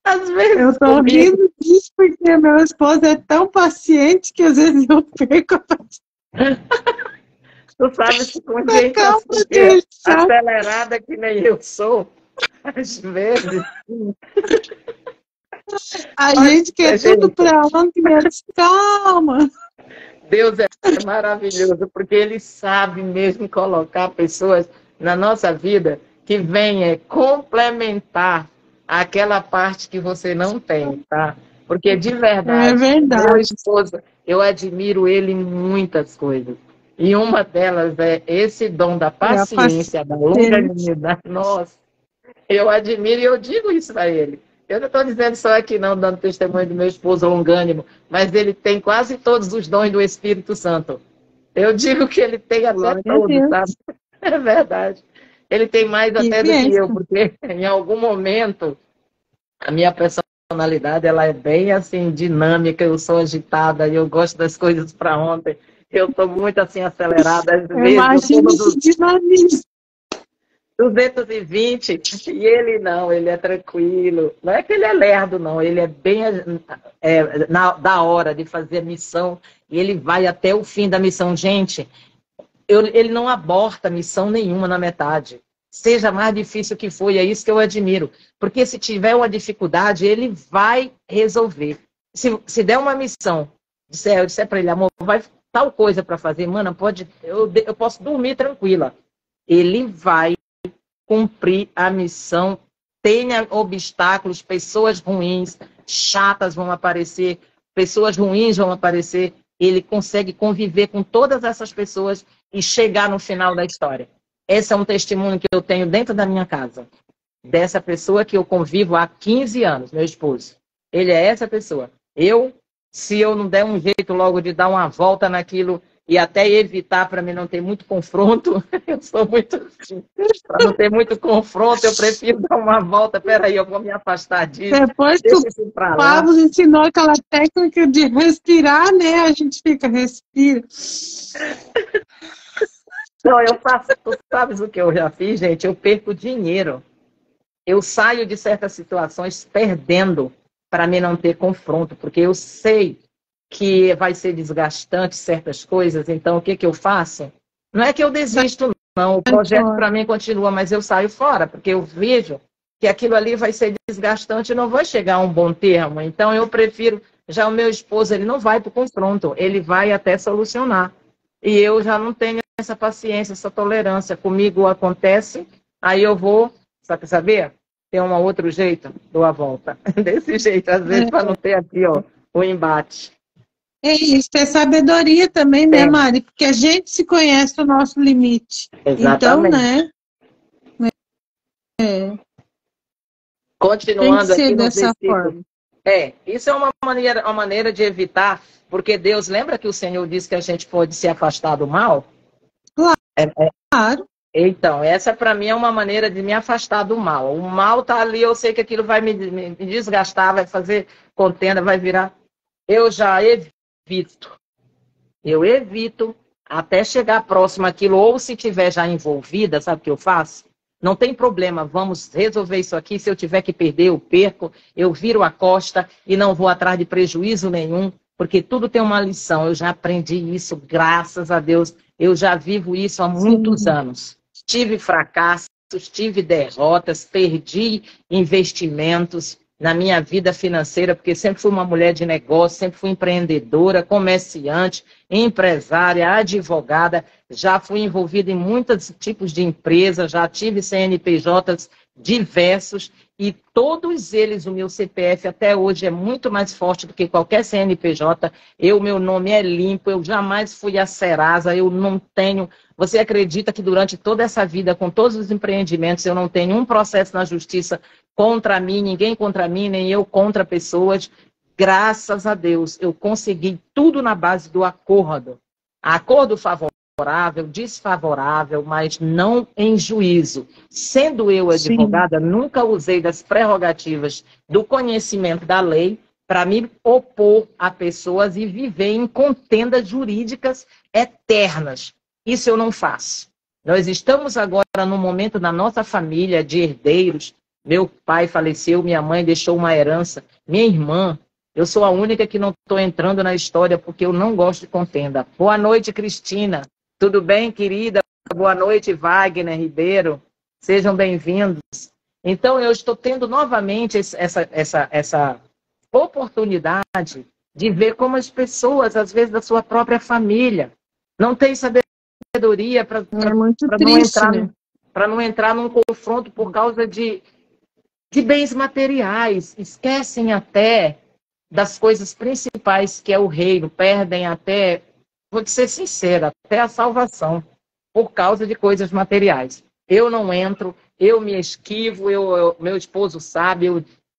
Às vezes Eu tô rindo disso porque meu esposo é tão paciente que às vezes eu perco a paciência. Tu sabe que com gente assim, acelerada que nem eu sou, às vezes... A gente quer tudo para ontem, mas calma. Deus é maravilhoso, porque Ele sabe mesmo colocar pessoas na nossa vida que venham complementar aquela parte que você não tem, tá? Porque de verdade, É verdade. meu esposo, eu admiro ele em muitas coisas. E uma delas é esse dom da paciência, da longanimidade. Nossa, eu admiro e eu digo isso para ele. Eu não estou dizendo só aqui não, dando testemunho do meu esposo longânimo, mas ele tem quase todos os dons do Espírito Santo. Eu digo que ele tem até todos, sabe? É verdade. Ele tem mais até do que eu, porque em algum momento a minha personalidade ela é bem assim dinâmica, eu sou agitada e eu gosto das coisas para ontem. Eu estou muito assim acelerada, às vezes. Imagina esse dinamismo. 220, e ele não, ele é tranquilo. Não é que ele é lerdo, não. Ele é bem da hora de fazer a missão, e ele vai até o fim da missão. Gente, ele não aborta missão nenhuma na metade. Seja mais difícil que for, e é isso que eu admiro. Porque se tiver uma dificuldade, ele vai resolver. Se der uma missão, eu disser para ele, amor, vai tal coisa para fazer, mano, eu posso dormir tranquila. Ele vai cumprir a missão, tenha obstáculos, pessoas ruins, chatas vão aparecer, pessoas ruins vão aparecer, ele consegue conviver com todas essas pessoas e chegar no final da história. Esse é um testemunho que eu tenho dentro da minha casa, dessa pessoa que eu convivo há 15 anos, meu esposo. Ele é essa pessoa. Se eu não der um jeito logo de dar uma volta naquilo e até evitar para mim não ter muito confronto, eu sou muito assim, para não ter muito confronto, eu prefiro dar uma volta, peraí, eu vou me afastar disso. Depois que o Pablo ensinou aquela técnica de respirar, né, a gente fica, respira. Não, eu faço, tu sabes o que eu já fiz, gente? Eu perco dinheiro. Eu saio de certas situações perdendo para mim não ter confronto, porque eu sei que vai ser desgastante certas coisas, então o que eu faço? Não é que eu desisto, não, o projeto para mim continua, mas eu saio fora, porque eu vejo que aquilo ali vai ser desgastante e não vai chegar a um bom termo, então eu prefiro, já o meu esposo, ele não vai para o confronto, ele vai até solucionar, e eu já não tenho essa paciência, essa tolerância, comigo acontece, aí eu vou, saber? Tem um outro jeito, dou a volta, desse jeito, às vezes para não ter aqui, ó, o embate. É isso, é sabedoria também, né, Mari? Porque a gente se conhece o nosso limite. Exatamente. Então, né? Continuando tem que ser aqui dessa forma. Isso é uma maneira de evitar, porque Deus, lembra que o Senhor disse que a gente pode se afastar do mal? Claro. Claro. Então, essa para mim é uma maneira de me afastar do mal. O mal está ali, eu sei que aquilo vai me desgastar, vai fazer contenda, vai virar. Eu já evito até chegar próximo àquilo, ou se tiver já envolvida, sabe o que eu faço? Não tem problema, vamos resolver isso aqui, se eu tiver que perder, eu perco, eu viro a costa e não vou atrás de prejuízo nenhum, porque tudo tem uma lição, eu já aprendi isso, graças a Deus, eu já vivo isso há muitos anos. Tive fracassos, tive derrotas, perdi investimentos na minha vida financeira, porque sempre fui uma mulher de negócio, sempre fui empreendedora, comerciante, empresária, advogada, já fui envolvida em muitos tipos de empresas, já tive CNPJs diversos, e todos eles, o meu CPF até hoje é muito mais forte do que qualquer CNPJ. Meu nome é limpo, eu jamais fui a Serasa, eu não tenho... Você acredita que durante toda essa vida, com todos os empreendimentos, eu não tenho um processo na justiça contra mim, ninguém contra mim, nem eu contra pessoas? Graças a Deus, eu consegui tudo na base do acordo. Acordo favorável, desfavorável, mas não em juízo. Sendo eu advogada, nunca usei das prerrogativas do conhecimento da lei para me opor a pessoas e viver em contendas jurídicas eternas. Isso eu não faço. Nós estamos agora num momento na nossa família de herdeiros. Meu pai faleceu, minha mãe deixou uma herança, minha irmã. Eu sou a única que não estou entrando na história porque eu não gosto de contenda. Boa noite, Cristina. Tudo bem, querida? Boa noite, Wagner Ribeiro. Sejam bem-vindos. Então, eu estou tendo novamente essa oportunidade de ver como as pessoas, às vezes, da sua própria família, não têm sabedoria para não entrar num confronto por causa de bens materiais. Esquecem até das coisas principais, que é o reino. Perdem até... Vou ser sincera, até a salvação, por causa de coisas materiais. Eu não entro, eu me esquivo, meu esposo sabe,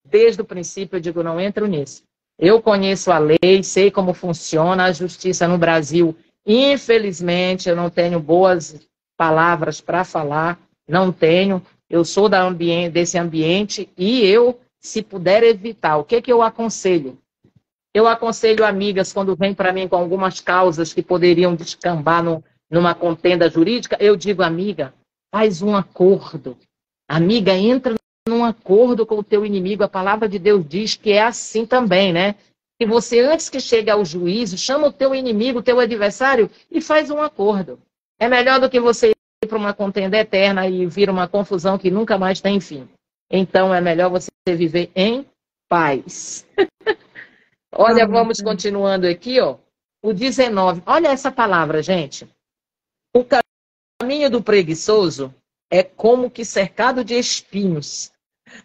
desde o princípio eu digo, não entro nisso. Eu conheço a lei, sei como funciona a justiça no Brasil. Infelizmente, eu não tenho boas palavras para falar, não tenho. Eu sou desse ambiente e eu, se puder evitar, o que eu aconselho? Eu aconselho amigas, quando vêm para mim com algumas causas que poderiam descambar numa contenda jurídica, eu digo, amiga, faz um acordo. Amiga, entra num acordo com o teu inimigo. A palavra de Deus diz que é assim também, né? Que você, antes que chegue ao juízo, chama o teu inimigo, o teu adversário, e faz um acordo. É melhor do que você ir para uma contenda eterna e vir uma confusão que nunca mais tem fim. Então, é melhor você viver em paz. Olha, vamos continuando aqui, ó. O 19. Olha essa palavra, gente. O caminho do preguiçoso é como que cercado de espinhos,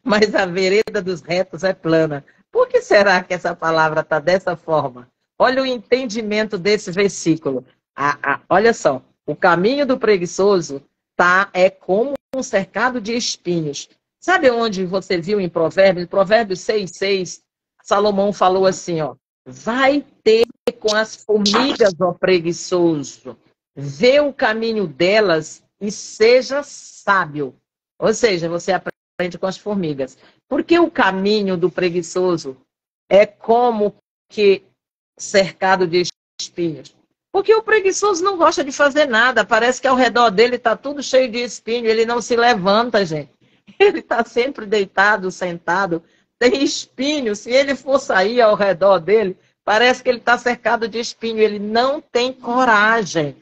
mas a vereda dos retos é plana. Por que será que essa palavra está dessa forma? Olha o entendimento desse versículo. Olha só. O caminho do preguiçoso é como um cercado de espinhos. Sabe onde você viu em Provérbios? Provérbios 6:6. Salomão falou assim, ó, vai ter com as formigas, ó preguiçoso, vê o caminho delas e seja sábio. Ou seja, você aprende com as formigas. Porque o caminho do preguiçoso é como que cercado de espinhos? Porque o preguiçoso não gosta de fazer nada, parece que ao redor dele está tudo cheio de espinho, ele não se levanta, gente. Ele está sempre deitado, sentado, tem espinho. Se ele for sair ao redor dele, parece que ele está cercado de espinho. Ele não tem coragem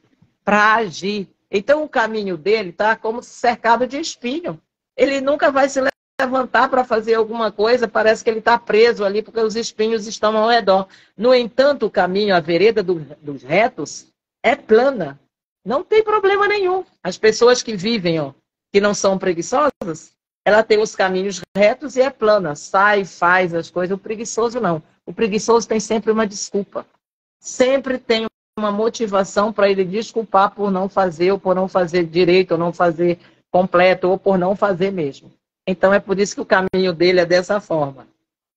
para agir. Então, o caminho dele está como cercado de espinho. Ele nunca vai se levantar para fazer alguma coisa. Parece que ele está preso ali, porque os espinhos estão ao redor. No entanto, o caminho, a vereda dos retos, é plana. Não tem problema nenhum. As pessoas que vivem, ó, que não são preguiçosas, ela tem os caminhos retos e é plana. Sai, faz as coisas. O preguiçoso não. O preguiçoso tem sempre uma desculpa. Sempre tem uma motivação para ele desculpar por não fazer, ou por não fazer direito, ou não fazer completo, ou por não fazer mesmo. Então é por isso que o caminho dele é dessa forma.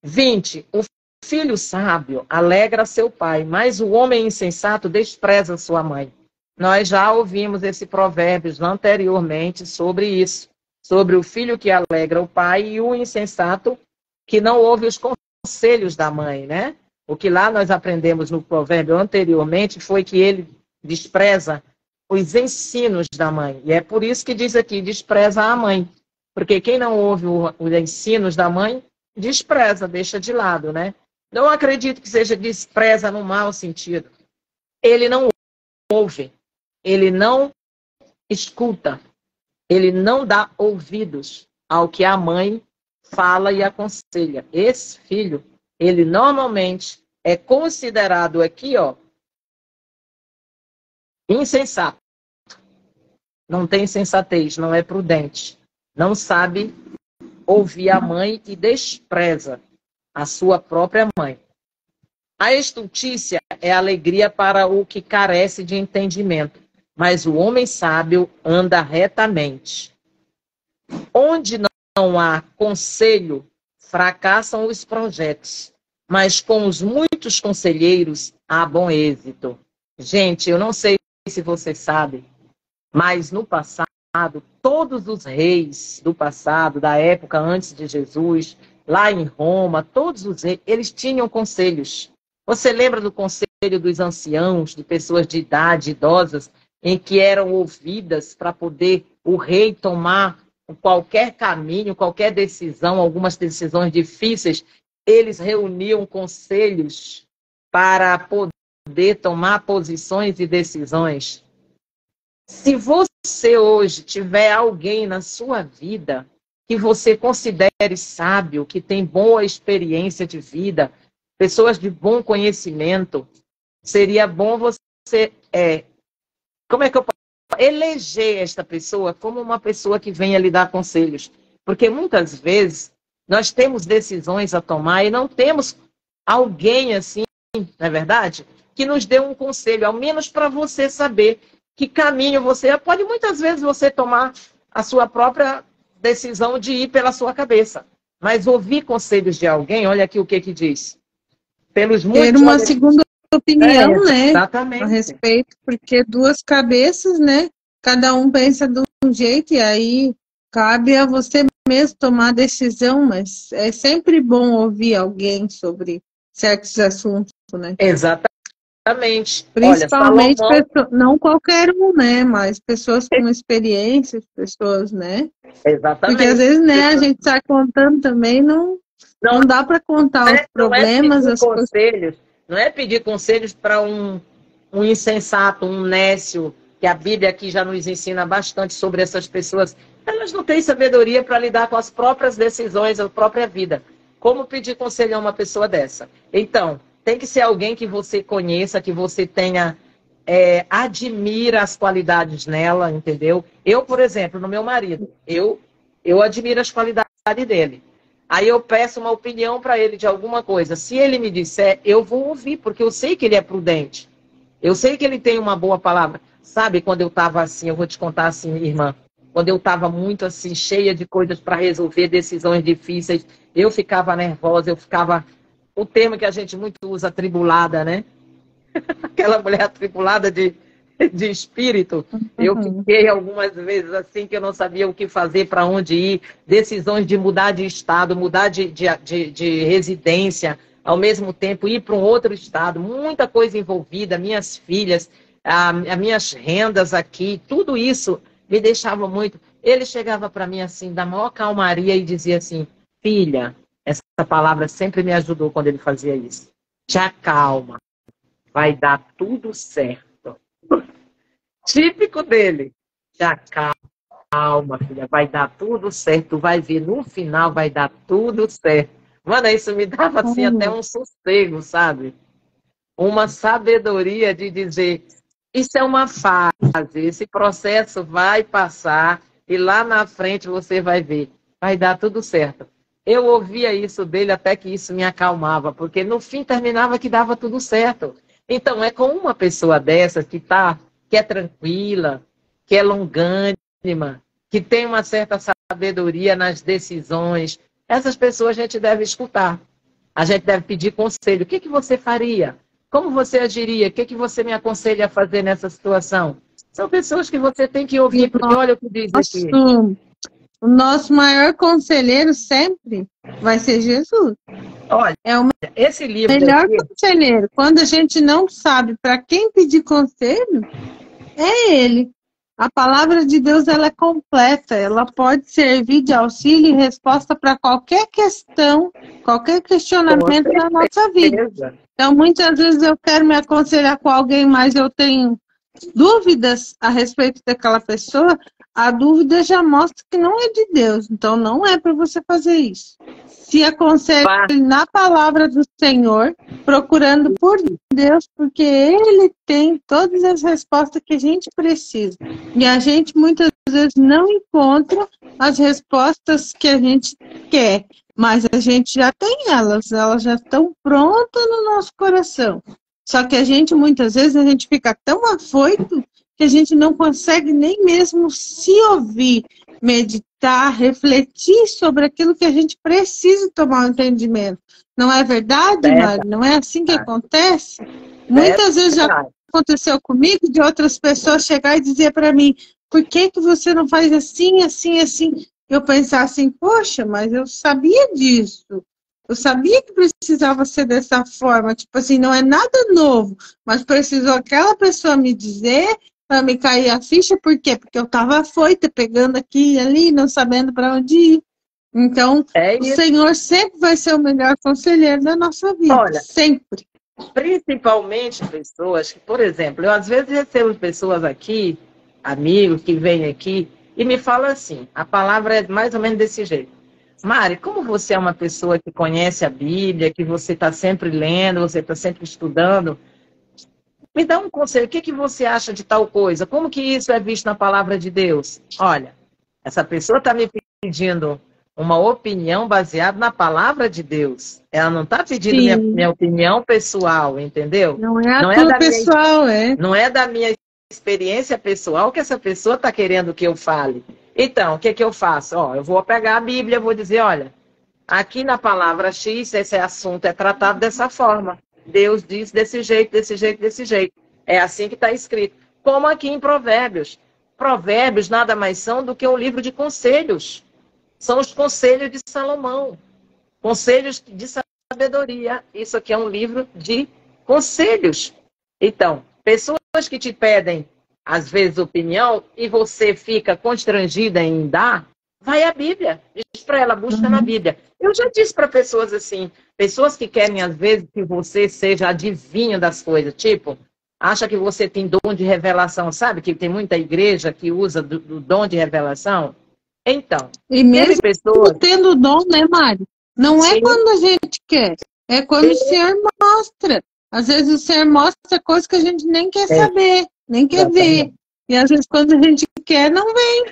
20. O filho sábio alegra seu pai, mas o homem insensato despreza sua mãe. Nós já ouvimos esse provérbio anteriormente sobre isso. Sobre o filho que alegra o pai e o insensato que não ouve os conselhos da mãe, né? O que lá nós aprendemos no provérbio anteriormente foi que ele despreza os ensinos da mãe. E é por isso que diz aqui, despreza a mãe. Porque quem não ouve os ensinos da mãe, despreza, deixa de lado, né? Não acredito que seja despreza no mau sentido. Ele não ouve, ele não escuta. Ele não dá ouvidos ao que a mãe fala e aconselha. Esse filho, ele normalmente é considerado aqui, ó, insensato. Não tem sensatez, não é prudente. Não sabe ouvir a mãe e despreza a sua própria mãe. A estultícia é alegria para o que carece de entendimento, mas o homem sábio anda retamente. Onde não há conselho, fracassam os projetos, mas com os muitos conselheiros há bom êxito. Gente, eu não sei se você sabe, mas no passado, todos os reis do passado, da época antes de Jesus, lá em Roma, todos os reis, eles tinham conselhos. Você lembra do conselho dos anciãos, de pessoas de idade, idosas, em que eram ouvidas para poder o rei tomar qualquer caminho, qualquer decisão, algumas decisões difíceis, eles reuniam conselhos para poder tomar posições e decisões. Se você hoje tiver alguém na sua vida que você considere sábio, que tem boa experiência de vida, pessoas de bom conhecimento, seria bom você, como é que eu posso eleger esta pessoa como uma pessoa que venha lhe dar conselhos? Porque muitas vezes nós temos decisões a tomar e não temos alguém assim, não é verdade? Que nos dê um conselho, ao menos para você saber que caminho você... Pode muitas vezes você tomar a sua própria decisão de ir pela sua cabeça. Mas ouvir conselhos de alguém, olha aqui o que diz. Pelos muitos, ter uma segunda opinião, né? Exatamente. A respeito, porque duas cabeças, né? Cada um pensa de um jeito e aí cabe a você mesmo tomar a decisão, mas é sempre bom ouvir alguém sobre certos assuntos, né? Exatamente. Principalmente, Olha, Salomão... não qualquer um, né? Mas pessoas com experiência, pessoas, né? Exatamente. Porque às vezes, né, a gente está contando também, não dá para contar os problemas, as coisas. Não é pedir conselhos para um insensato, um nécio, que a Bíblia aqui já nos ensina bastante sobre essas pessoas. Elas não têm sabedoria para lidar com as próprias decisões, a própria vida. Como pedir conselho a uma pessoa dessa? Então, tem que ser alguém que você conheça, que você tenha, admira as qualidades nela, entendeu? Eu, por exemplo, no meu marido, eu admiro as qualidades dele. Aí eu peço uma opinião para ele de alguma coisa. Se ele me disser, eu vou ouvir, porque eu sei que ele é prudente. Eu sei que ele tem uma boa palavra. Sabe, quando eu estava assim, eu vou te contar assim, irmã, quando eu estava muito assim, cheia de coisas para resolver, decisões difíceis, eu ficava nervosa, eu ficava... O termo que a gente muito usa, atribulada, né? Aquela mulher atribulada de espírito. Eu fiquei algumas vezes assim que eu não sabia o que fazer, para onde ir, decisões de mudar de estado, mudar de residência, ao mesmo tempo ir para um outro estado, muita coisa envolvida, minhas filhas, as minhas rendas aqui, tudo isso me deixava muito. Ele chegava para mim assim, da maior calmaria e dizia assim, filha, essa palavra sempre me ajudou quando ele fazia isso. Te acalma, vai dar tudo certo. Típico dele. Te acalma, filha, vai dar tudo certo. Vai ver, no final vai dar tudo certo. Mano, isso me dava assim até um sossego, sabe? Uma sabedoria de dizer, isso é uma fase, esse processo vai passar e lá na frente você vai ver, vai dar tudo certo. Eu ouvia isso dele até que isso me acalmava, porque no fim terminava que dava tudo certo. Então, é com uma pessoa dessa que é tranquila, que é longânima, que tem uma certa sabedoria nas decisões. Essas pessoas a gente deve escutar. A gente deve pedir conselho. O que você faria? Como você agiria? O que você me aconselha a fazer nessa situação? São pessoas que você tem que ouvir, porque olha o que diz aqui. O nosso maior conselheiro sempre vai ser Jesus. Olha, esse livro melhor aqui... conselheiro. Quando a gente não sabe para quem pedir conselho, é ele. A palavra de Deus, ela é completa. Ela pode servir de auxílio e resposta para qualquer questão, qualquer questionamento na nossa vida. Então, muitas vezes eu quero me aconselhar com alguém, mas eu tenho dúvidas a respeito daquela pessoa. A dúvida já mostra que não é de Deus. Então, não é para você fazer isso. Se aconselhe na palavra do Senhor, procurando por Deus, porque Ele tem todas as respostas que a gente precisa. E a gente, muitas vezes não encontra as respostas que a gente quer, mas a gente já tem elas já estão prontas no nosso coração. Só que a gente, muitas vezes, a gente fica tão afoito que a gente não consegue nem mesmo se ouvir, meditar, refletir sobre aquilo que a gente precisa tomar um entendimento. Não é verdade, Mari? Não é assim que acontece? Muitas vezes já aconteceu comigo de outras pessoas chegar e dizer para mim, por que você não faz assim, assim, assim? Eu pensar assim, poxa, mas eu sabia disso. Eu sabia que precisava ser dessa forma. Tipo assim, não é nada novo, mas precisou aquela pessoa me dizer para me cair a ficha. Por quê? Porque eu estava afoita, pegando aqui e ali, não sabendo para onde ir. Então, o Senhor sempre vai ser o melhor conselheiro da nossa vida. Olha, sempre. Principalmente pessoas que, por exemplo, eu às vezes recebo pessoas aqui, amigos que vêm aqui, e me falam assim, a palavra é mais ou menos desse jeito. Mari, como você é uma pessoa que conhece a Bíblia, que você está sempre lendo, você está sempre estudando, me dá um conselho, o que você acha de tal coisa? Como que isso é visto na palavra de Deus? Olha, essa pessoa está me pedindo uma opinião baseada na palavra de Deus. Ela não está pedindo minha opinião pessoal, entendeu? Não é a tua pessoal, Não é da minha experiência pessoal que essa pessoa está querendo que eu fale. Então, o que eu faço? Eu vou pegar a Bíblia, vou dizer, olha, aqui na palavra X, esse assunto é tratado dessa forma. Deus diz desse jeito, desse jeito, desse jeito. É assim que está escrito. Como aqui em Provérbios. Provérbios nada mais são do que um livro de conselhos. São os conselhos de Salomão. Conselhos de sabedoria. Isso aqui é um livro de conselhos. Então, pessoas que te pedem, às vezes, opinião, e você fica constrangida em dar, vai à Bíblia. Diz para ela, busca na Bíblia. Eu já disse para pessoas assim, pessoas que querem, às vezes, que você seja adivinho das coisas. Tipo, acha que você tem dom de revelação, sabe? Que tem muita igreja que usa do dom de revelação. Então, e mesmo tendo dom, né, Mari? Não é quando a gente quer, é quando o Senhor mostra. Às vezes o Senhor mostra coisas que a gente nem quer saber, nem quer ver. E às vezes quando a gente quer, não vem.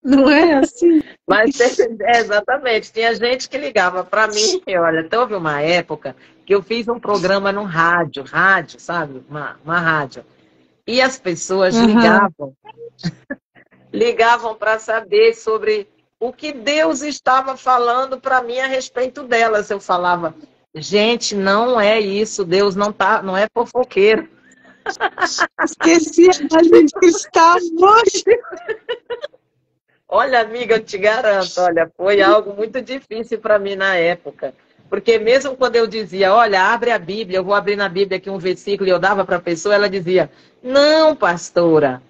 Não é assim? Mas, exatamente. Tinha gente que ligava para mim, olha, houve uma época que eu fiz um programa no rádio, sabe? Uma rádio. E as pessoas ligavam para saber sobre o que Deus estava falando para mim a respeito delas. Eu falava, gente, não é isso, Deus não é fofoqueiro. Esqueci a gente cristal hoje. Olha, amiga, eu te garanto, olha, foi algo muito difícil para mim na época. Porque mesmo quando eu dizia, olha, abre a Bíblia, eu vou abrir na Bíblia aqui um versículo e eu dava para a pessoa, ela dizia, não, pastora,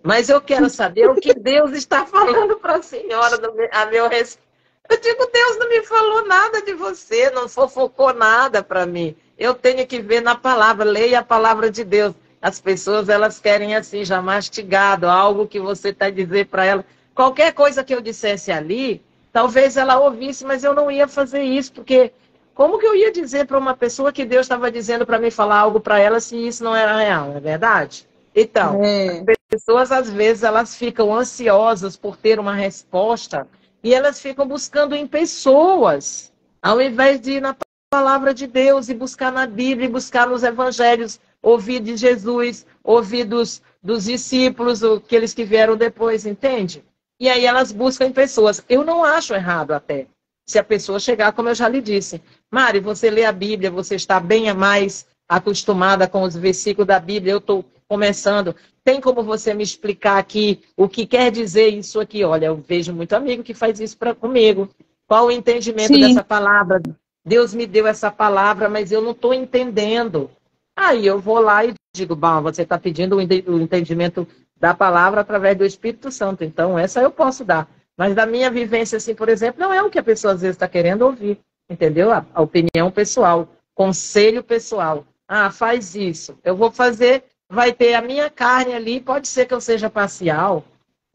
mas eu quero saber o que Deus está falando para a senhora a meu respeito. Eu digo, Deus não me falou nada de você, não fofocou nada para mim. Eu tenho que ver na palavra, leia a palavra de Deus. As pessoas, elas querem assim, já mastigado, algo que você está dizendo para ela. Qualquer coisa que eu dissesse ali, talvez ela ouvisse, mas eu não ia fazer isso, porque como que eu ia dizer para uma pessoa que Deus estava dizendo para mim falar algo para ela se isso não era real, não é verdade? Então, as pessoas, às vezes, elas ficam ansiosas por ter uma resposta e elas ficam buscando em pessoas, ao invés de ir na palavra de Deus e buscar na Bíblia, e buscar nos evangelhos, ouvir de Jesus, ouvir dos discípulos, aqueles que vieram depois, entende? E aí elas buscam em pessoas. Eu não acho errado até, se a pessoa chegar, como eu já lhe disse. Mari, você lê a Bíblia, você está bem mais acostumada com os versículos da Bíblia, eu estou começando. Tem como você me explicar aqui o que quer dizer isso aqui? Olha, eu vejo muito amigo que faz isso comigo. Qual o entendimento dessa palavra? Deus me deu essa palavra, mas eu não estou entendendo. Aí eu vou lá e digo, bom, você está pedindo o entendimento da palavra através do Espírito Santo. Então, essa eu posso dar. Mas da minha vivência, assim, por exemplo, não é o que a pessoa às vezes está querendo ouvir. Entendeu? A opinião pessoal, conselho pessoal. Ah, faz isso. Eu vou fazer, vai ter a minha carne ali, pode ser que eu seja parcial,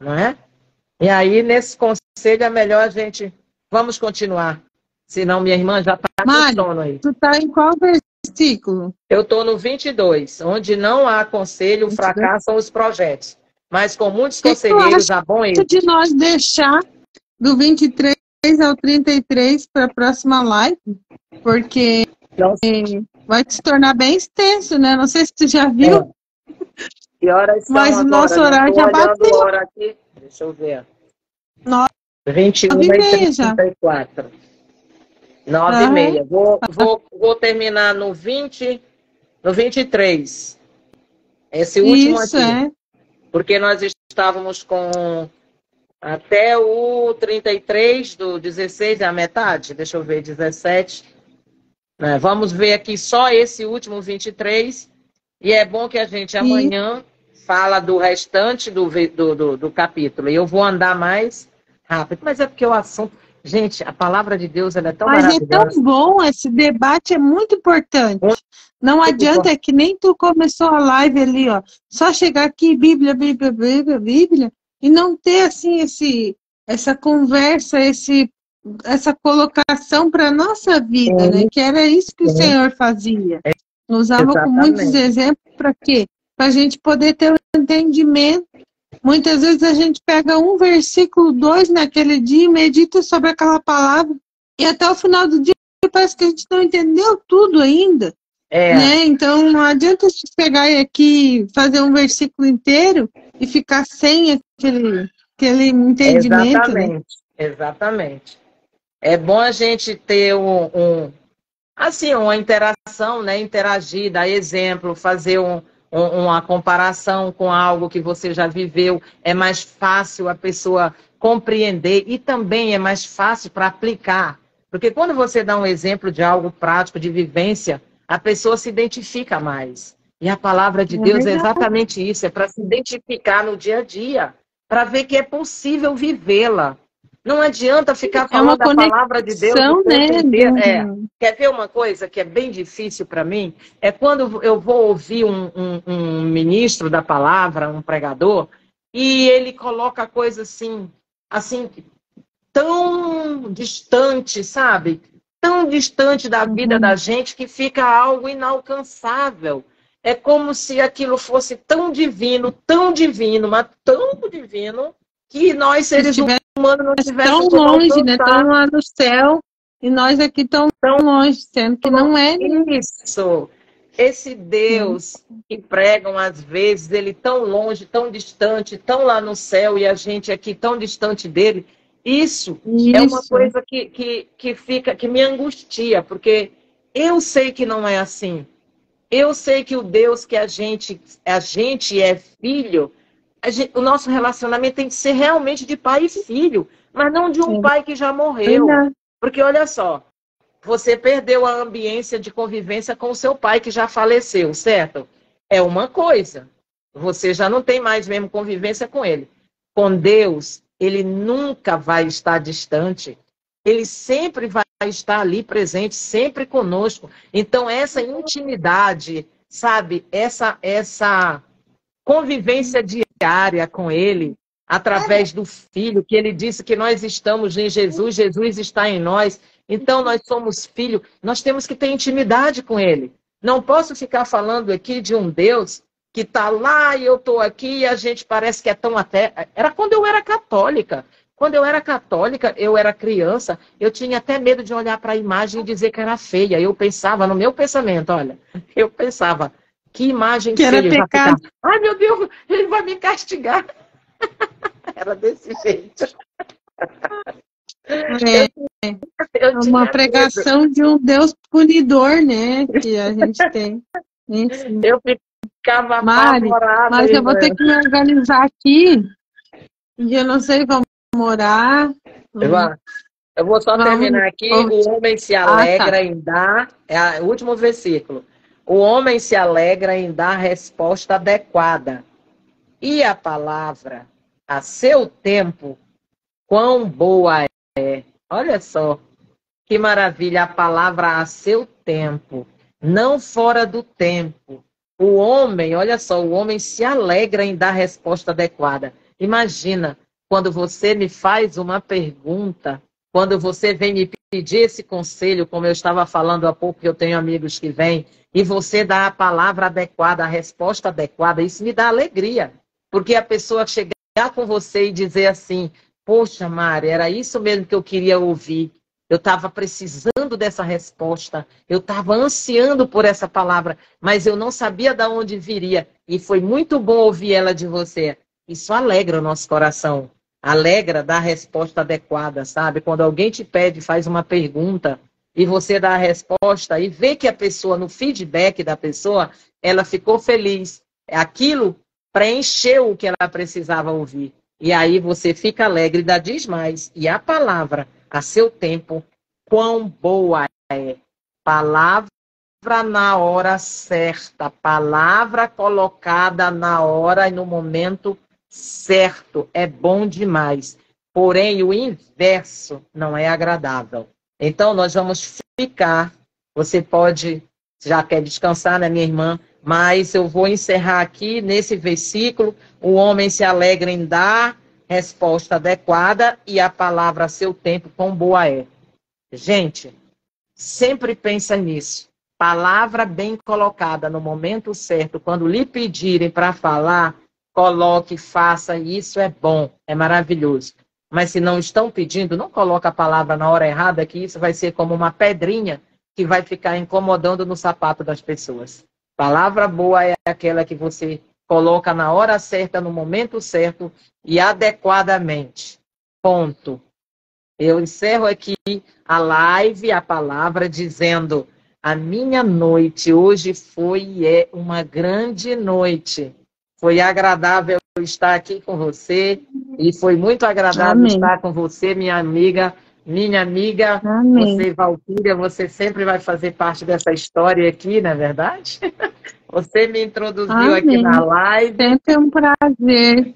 não é? E aí, nesse conselho, é melhor a gente... Vamos continuar. Senão, minha irmã já está com sono aí. Tu está em qual versículo? Eu estou no 22, onde não há conselho, fracassam os projetos. mas com muitos O que tu conselheiros acha a bom êxito. de nós deixar do 23 ao 33 para a próxima live? Porque Então, vai se tornar bem extenso, né? Não sei se tu já é, viu, que horas são mas o nosso agora? Já horário estou já olhando a bateu. hora aqui. Deixa eu ver. 9h30 já. 21h34. 9h30. Aham. Vou terminar no 23. Esse último Isso, aqui. Porque nós estávamos com até o 33 do 16, é a metade. Deixa eu ver, 17. Né? Vamos ver aqui só esse último 23. E é bom que a gente amanhã fala do restante do capítulo. E eu vou andar mais rápido. Mas é porque o assunto... Gente, a palavra de Deus ela é tão Mas é tão maravilhosa. bom, esse debate é muito importante. Não Muito adianta, é que nem tu começou a live ali, ó. Só chegar aqui, Bíblia, Bíblia, Bíblia, Bíblia, e não ter, assim, essa conversa, essa colocação para a nossa vida, né? Que era isso que o Senhor fazia. Usava com muitos Exatamente. exemplos para quê? Para a gente poder ter um entendimento. Muitas vezes a gente pega um versículo, 2 naquele dia e medita sobre aquela palavra. E até o final do dia parece que a gente não entendeu tudo ainda. Né? Então não adianta a gente pegar aqui, fazer um versículo inteiro e ficar sem aquele entendimento. Exatamente. Né? Exatamente. É bom a gente ter assim, uma interação, né? Interagir, dar exemplo, fazer uma comparação com algo que você já viveu. É mais fácil a pessoa compreender e também é mais fácil para aplicar. Porque quando você dá um exemplo de algo prático, de vivência, a pessoa se identifica mais. E a palavra de Deus é exatamente isso, é para se identificar no dia a dia, para ver que é possível vivê-la. Não adianta ficar falando a palavra de Deus o tempo inteiro. Quer ver uma coisa que é bem difícil para mim? É quando eu vou ouvir um ministro da palavra, um pregador, e ele coloca coisa assim, tão distante, sabe? Tão distante da vida da gente que fica algo inalcançável. É como se aquilo fosse tão divino, mas tão divino, que nós, seres humanos, não tivéssemos tão longe, né? Tão lá no céu, e nós aqui tão longe, sendo que não é. Isso. Esse Deus que pregam, às vezes, ele tão longe, tão distante, tão lá no céu, e a gente aqui tão distante dele. Isso é uma coisa que me angustia, porque eu sei que não é assim. Eu sei que o Deus que a gente é filho, o nosso relacionamento tem que ser realmente de pai e filho, mas não de um pai que já morreu. Porque, olha só, você perdeu a ambiência de convivência com o seu pai que já faleceu, certo? É uma coisa. Você já não tem mais mesmo convivência com ele. Com Deus, ele nunca vai estar distante. Ele sempre vai estar ali presente, sempre conosco. Então, essa intimidade, sabe? Essa convivência diária com ele, através do Filho, que ele disse que nós estamos em Jesus, Jesus está em nós. Então, nós somos filhos, nós temos que ter intimidade com ele. Não posso ficar falando aqui de um Deus que está lá e eu estou aqui e a gente parece que é tão até... Era quando eu era católica. Quando eu era católica, eu era criança, eu tinha até medo de olhar para a imagem e dizer que era feia. Eu pensava, no meu pensamento, olha, eu pensava, que imagem que feia. Era pecado. Ai, meu Deus, ele vai me castigar. Era desse jeito. É uma pregação medo. De um Deus punidor, né? Que a gente tem. Enfim. Eu ficava apavorada. Mas eu vou ter que me organizar aqui. E eu não sei, vamos orar. Eu vou só terminar aqui. O homem se alegra em dar... É o último versículo. O homem se alegra em dar resposta adequada. E a palavra, a seu tempo, quão boa é. Olha só, que maravilha, a palavra a seu tempo, não fora do tempo. O homem, olha só, o homem se alegra em dar resposta adequada. Imagina, quando você me faz uma pergunta, quando você vem me pedir esse conselho, como eu estava falando há pouco, que eu tenho amigos que vêm, e você dá a palavra adequada, a resposta adequada, isso me dá alegria. Porque a pessoa chegar com você e dizer assim, poxa, Mari, era isso mesmo que eu queria ouvir. Eu estava precisando dessa resposta, eu estava ansiando por essa palavra, mas eu não sabia de onde viria. E foi muito bom ouvir ela de você. Isso alegra o nosso coração, alegra dar a resposta adequada, sabe? Quando alguém te pede, faz uma pergunta, e você dá a resposta, e vê que a pessoa, no feedback da pessoa, ela ficou feliz. Aquilo preencheu o que ela precisava ouvir. E aí você fica alegre, ainda diz mais. E a palavra, a seu tempo, quão boa é. Palavra na hora certa, palavra colocada na hora e no momento certo, é bom demais. Porém, o inverso não é agradável. Então, nós vamos ficar, você pode, já quer descansar, né, minha irmã? Mas eu vou encerrar aqui nesse versículo, o homem se alegra em dar resposta adequada e a palavra a seu tempo, quão boa é. Gente, sempre pensa nisso. Palavra bem colocada no momento certo, quando lhe pedirem para falar, coloque, faça, isso é bom, é maravilhoso. Mas se não estão pedindo, não coloque a palavra na hora errada, que isso vai ser como uma pedrinha que vai ficar incomodando no sapato das pessoas. Palavra boa é aquela que você coloca na hora certa, no momento certo e adequadamente. Ponto. Eu encerro aqui a live, a palavra, dizendo: a minha noite hoje foi e é uma grande noite. Foi agradável estar aqui com você e foi muito agradável estar com você, minha amiga. Minha amiga, você, Valquíria, você sempre vai fazer parte dessa história aqui, não é verdade? Você me introduziu aqui na live. Sempre um prazer.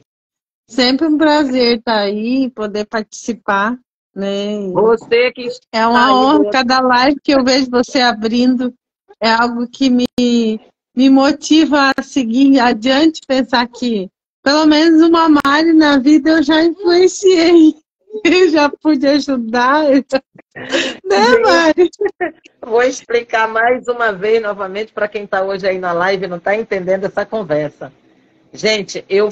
Sempre um prazer estar aí, poder participar, né? Você que é uma honra, cada live que eu vejo você abrindo é algo que me motiva a seguir adiante, pensar que pelo menos uma Mari na vida eu já influenciei, eu já pude ajudar, né, Mari? Vou explicar mais uma vez, novamente, para quem está hoje aí na live e não está entendendo essa conversa. Gente, eu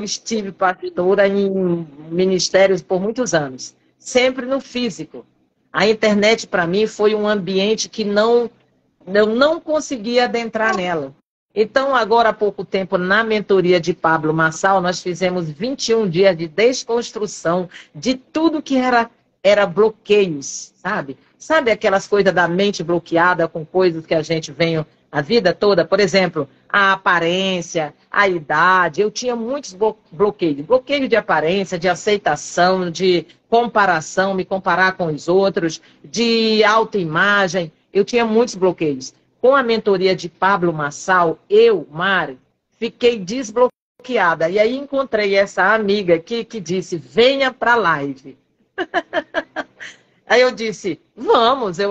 estive pastora em ministérios por muitos anos, sempre no físico. A internet, para mim, foi um ambiente que eu não conseguia adentrar nela. Então, agora há pouco tempo, na mentoria de Pablo Marçal, nós fizemos 21 dias de desconstrução de tudo que era bloqueios, sabe? Sabe aquelas coisas da mente bloqueada com coisas que a gente vem a vida toda? Por exemplo, a aparência, a idade. Eu tinha muitos bloqueios. Bloqueio de aparência, de aceitação, de comparação, me comparar com os outros, de autoimagem. Eu tinha muitos bloqueios. Com a mentoria de Pablo Marçal, eu, Mari, fiquei desbloqueada. E aí encontrei essa amiga aqui que disse, venha para a live. Aí eu disse, vamos, eu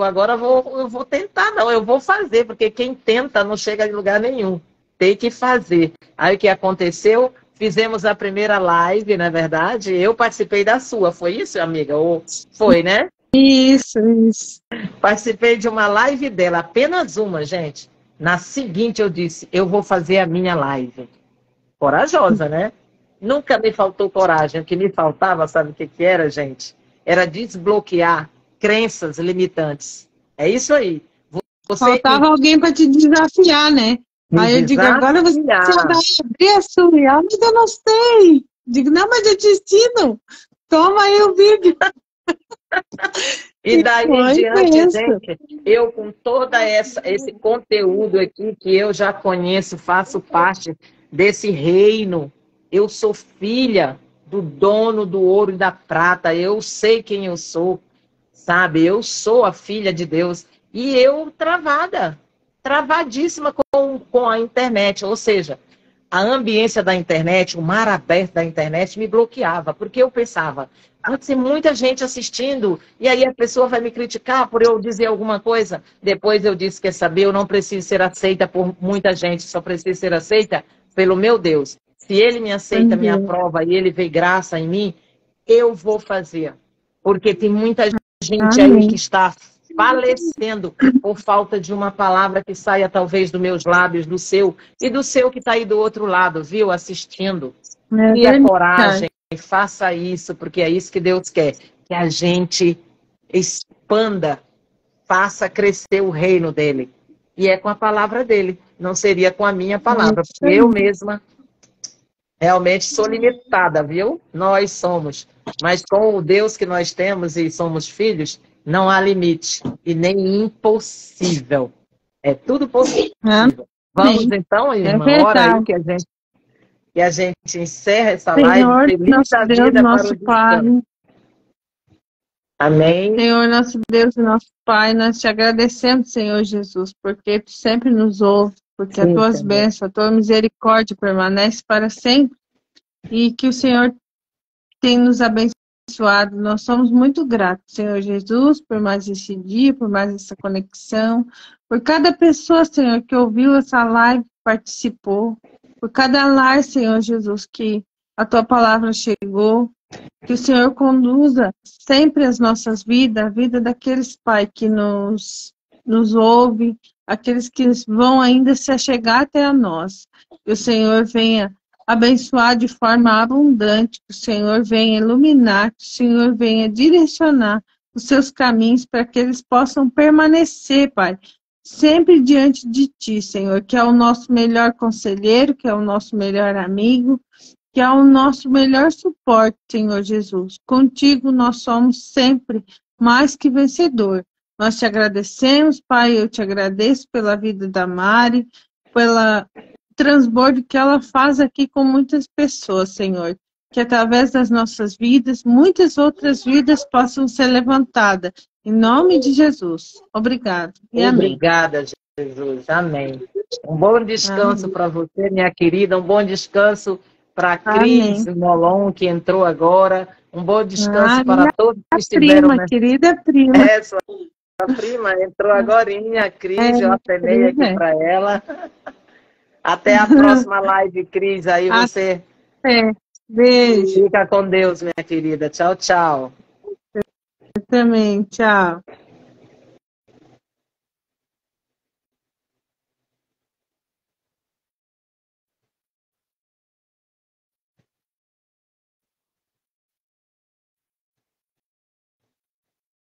vou tentar, não, eu vou fazer, porque quem tenta não chega a lugar nenhum. Tem que fazer. Aí o que aconteceu? Fizemos a primeira live, na verdade, eu participei da sua. Foi isso, amiga? Ou foi, né? Isso. Participei de uma live dela, apenas uma, gente. Na seguinte eu disse, eu vou fazer a minha live. Corajosa, né? Nunca me faltou coragem. O que me faltava, sabe o que era, gente? Era desbloquear crenças limitantes. É isso aí. Faltava alguém para te desafiar, né? Aí eu digo, agora você vai abrir a sua, mas eu não sei. Digo, não, mas eu te ensino. Toma aí o vídeo. E daí em diante, gente, eu com todo esse conteúdo aqui que eu já conheço, faço parte desse reino, eu sou filha do dono do ouro e da prata, eu sei quem eu sou, sabe? Eu sou a filha de Deus. E eu travadíssima com a internet, ou seja, a ambiência da internet, o mar aberto da internet me bloqueava, porque eu pensava, pode ser muita gente assistindo, e aí a pessoa vai me criticar por eu dizer alguma coisa. Depois eu disse, quer saber, eu não preciso ser aceita por muita gente, só preciso ser aceita pelo meu Deus. Se ele me aceita, me aprova e ele vê graça em mim, eu vou fazer. Porque tem muita gente aí que está falecendo por falta de uma palavra que saia talvez dos meus lábios, do seu, e do seu que está aí do outro lado, viu? Assistindo. Cria coragem, faça isso, porque é isso que Deus quer. Que a gente expanda, faça crescer o reino dele. E é com a palavra dele, não seria com a minha palavra, porque eu mesma realmente sou limitada, viu? Nós somos. Mas com o Deus que nós temos e somos filhos, não há limite e nem impossível. É tudo possível. Vamos então, irmã, ora aí que a gente encerra essa live. Feliz nosso da Deus, vida nosso para o Pai. descanso. Amém. Senhor, nosso Deus e nosso Pai, nós te agradecemos, Senhor Jesus, porque tu sempre nos ouve, porque as tuas bênçãos, a tua misericórdia permanece para sempre e que o Senhor tem nos abençoado. Nós somos muito gratos, Senhor Jesus, por mais esse dia, por mais essa conexão, por cada pessoa, Senhor, que ouviu essa live, participou, por cada lar, Senhor Jesus, que a tua palavra chegou. Que o Senhor conduza sempre as nossas vidas, a vida daqueles, Pai, que nos ouve, aqueles que vão ainda se achegar até a nós. Que o Senhor venha abençoar de forma abundante, que o Senhor venha iluminar, que o Senhor venha direcionar os seus caminhos para que eles possam permanecer, Pai, sempre diante de Ti, Senhor, que é o nosso melhor conselheiro, que é o nosso melhor amigo, que é o nosso melhor suporte, Senhor Jesus. Contigo nós somos sempre mais que vencedor. Nós te agradecemos, Pai, eu te agradeço pela vida da Mari, pelo transbordo que ela faz aqui com muitas pessoas, Senhor. Que através das nossas vidas, muitas outras vidas possam ser levantadas. Em nome de Jesus. Obrigado. E amém. Obrigada, Jesus. Amém. Um bom descanso para você, minha querida. Um bom descanso para a Cris Molon, que entrou agora. Um bom descanso para todos que estiveram... Prima, querida prima. Sua prima entrou agorinha, a Cris, eu apenei aqui para ela. Até a próxima live, Cris. Aí você... Beijo. Fica com Deus, minha querida. Tchau, tchau. Eu também, tchau.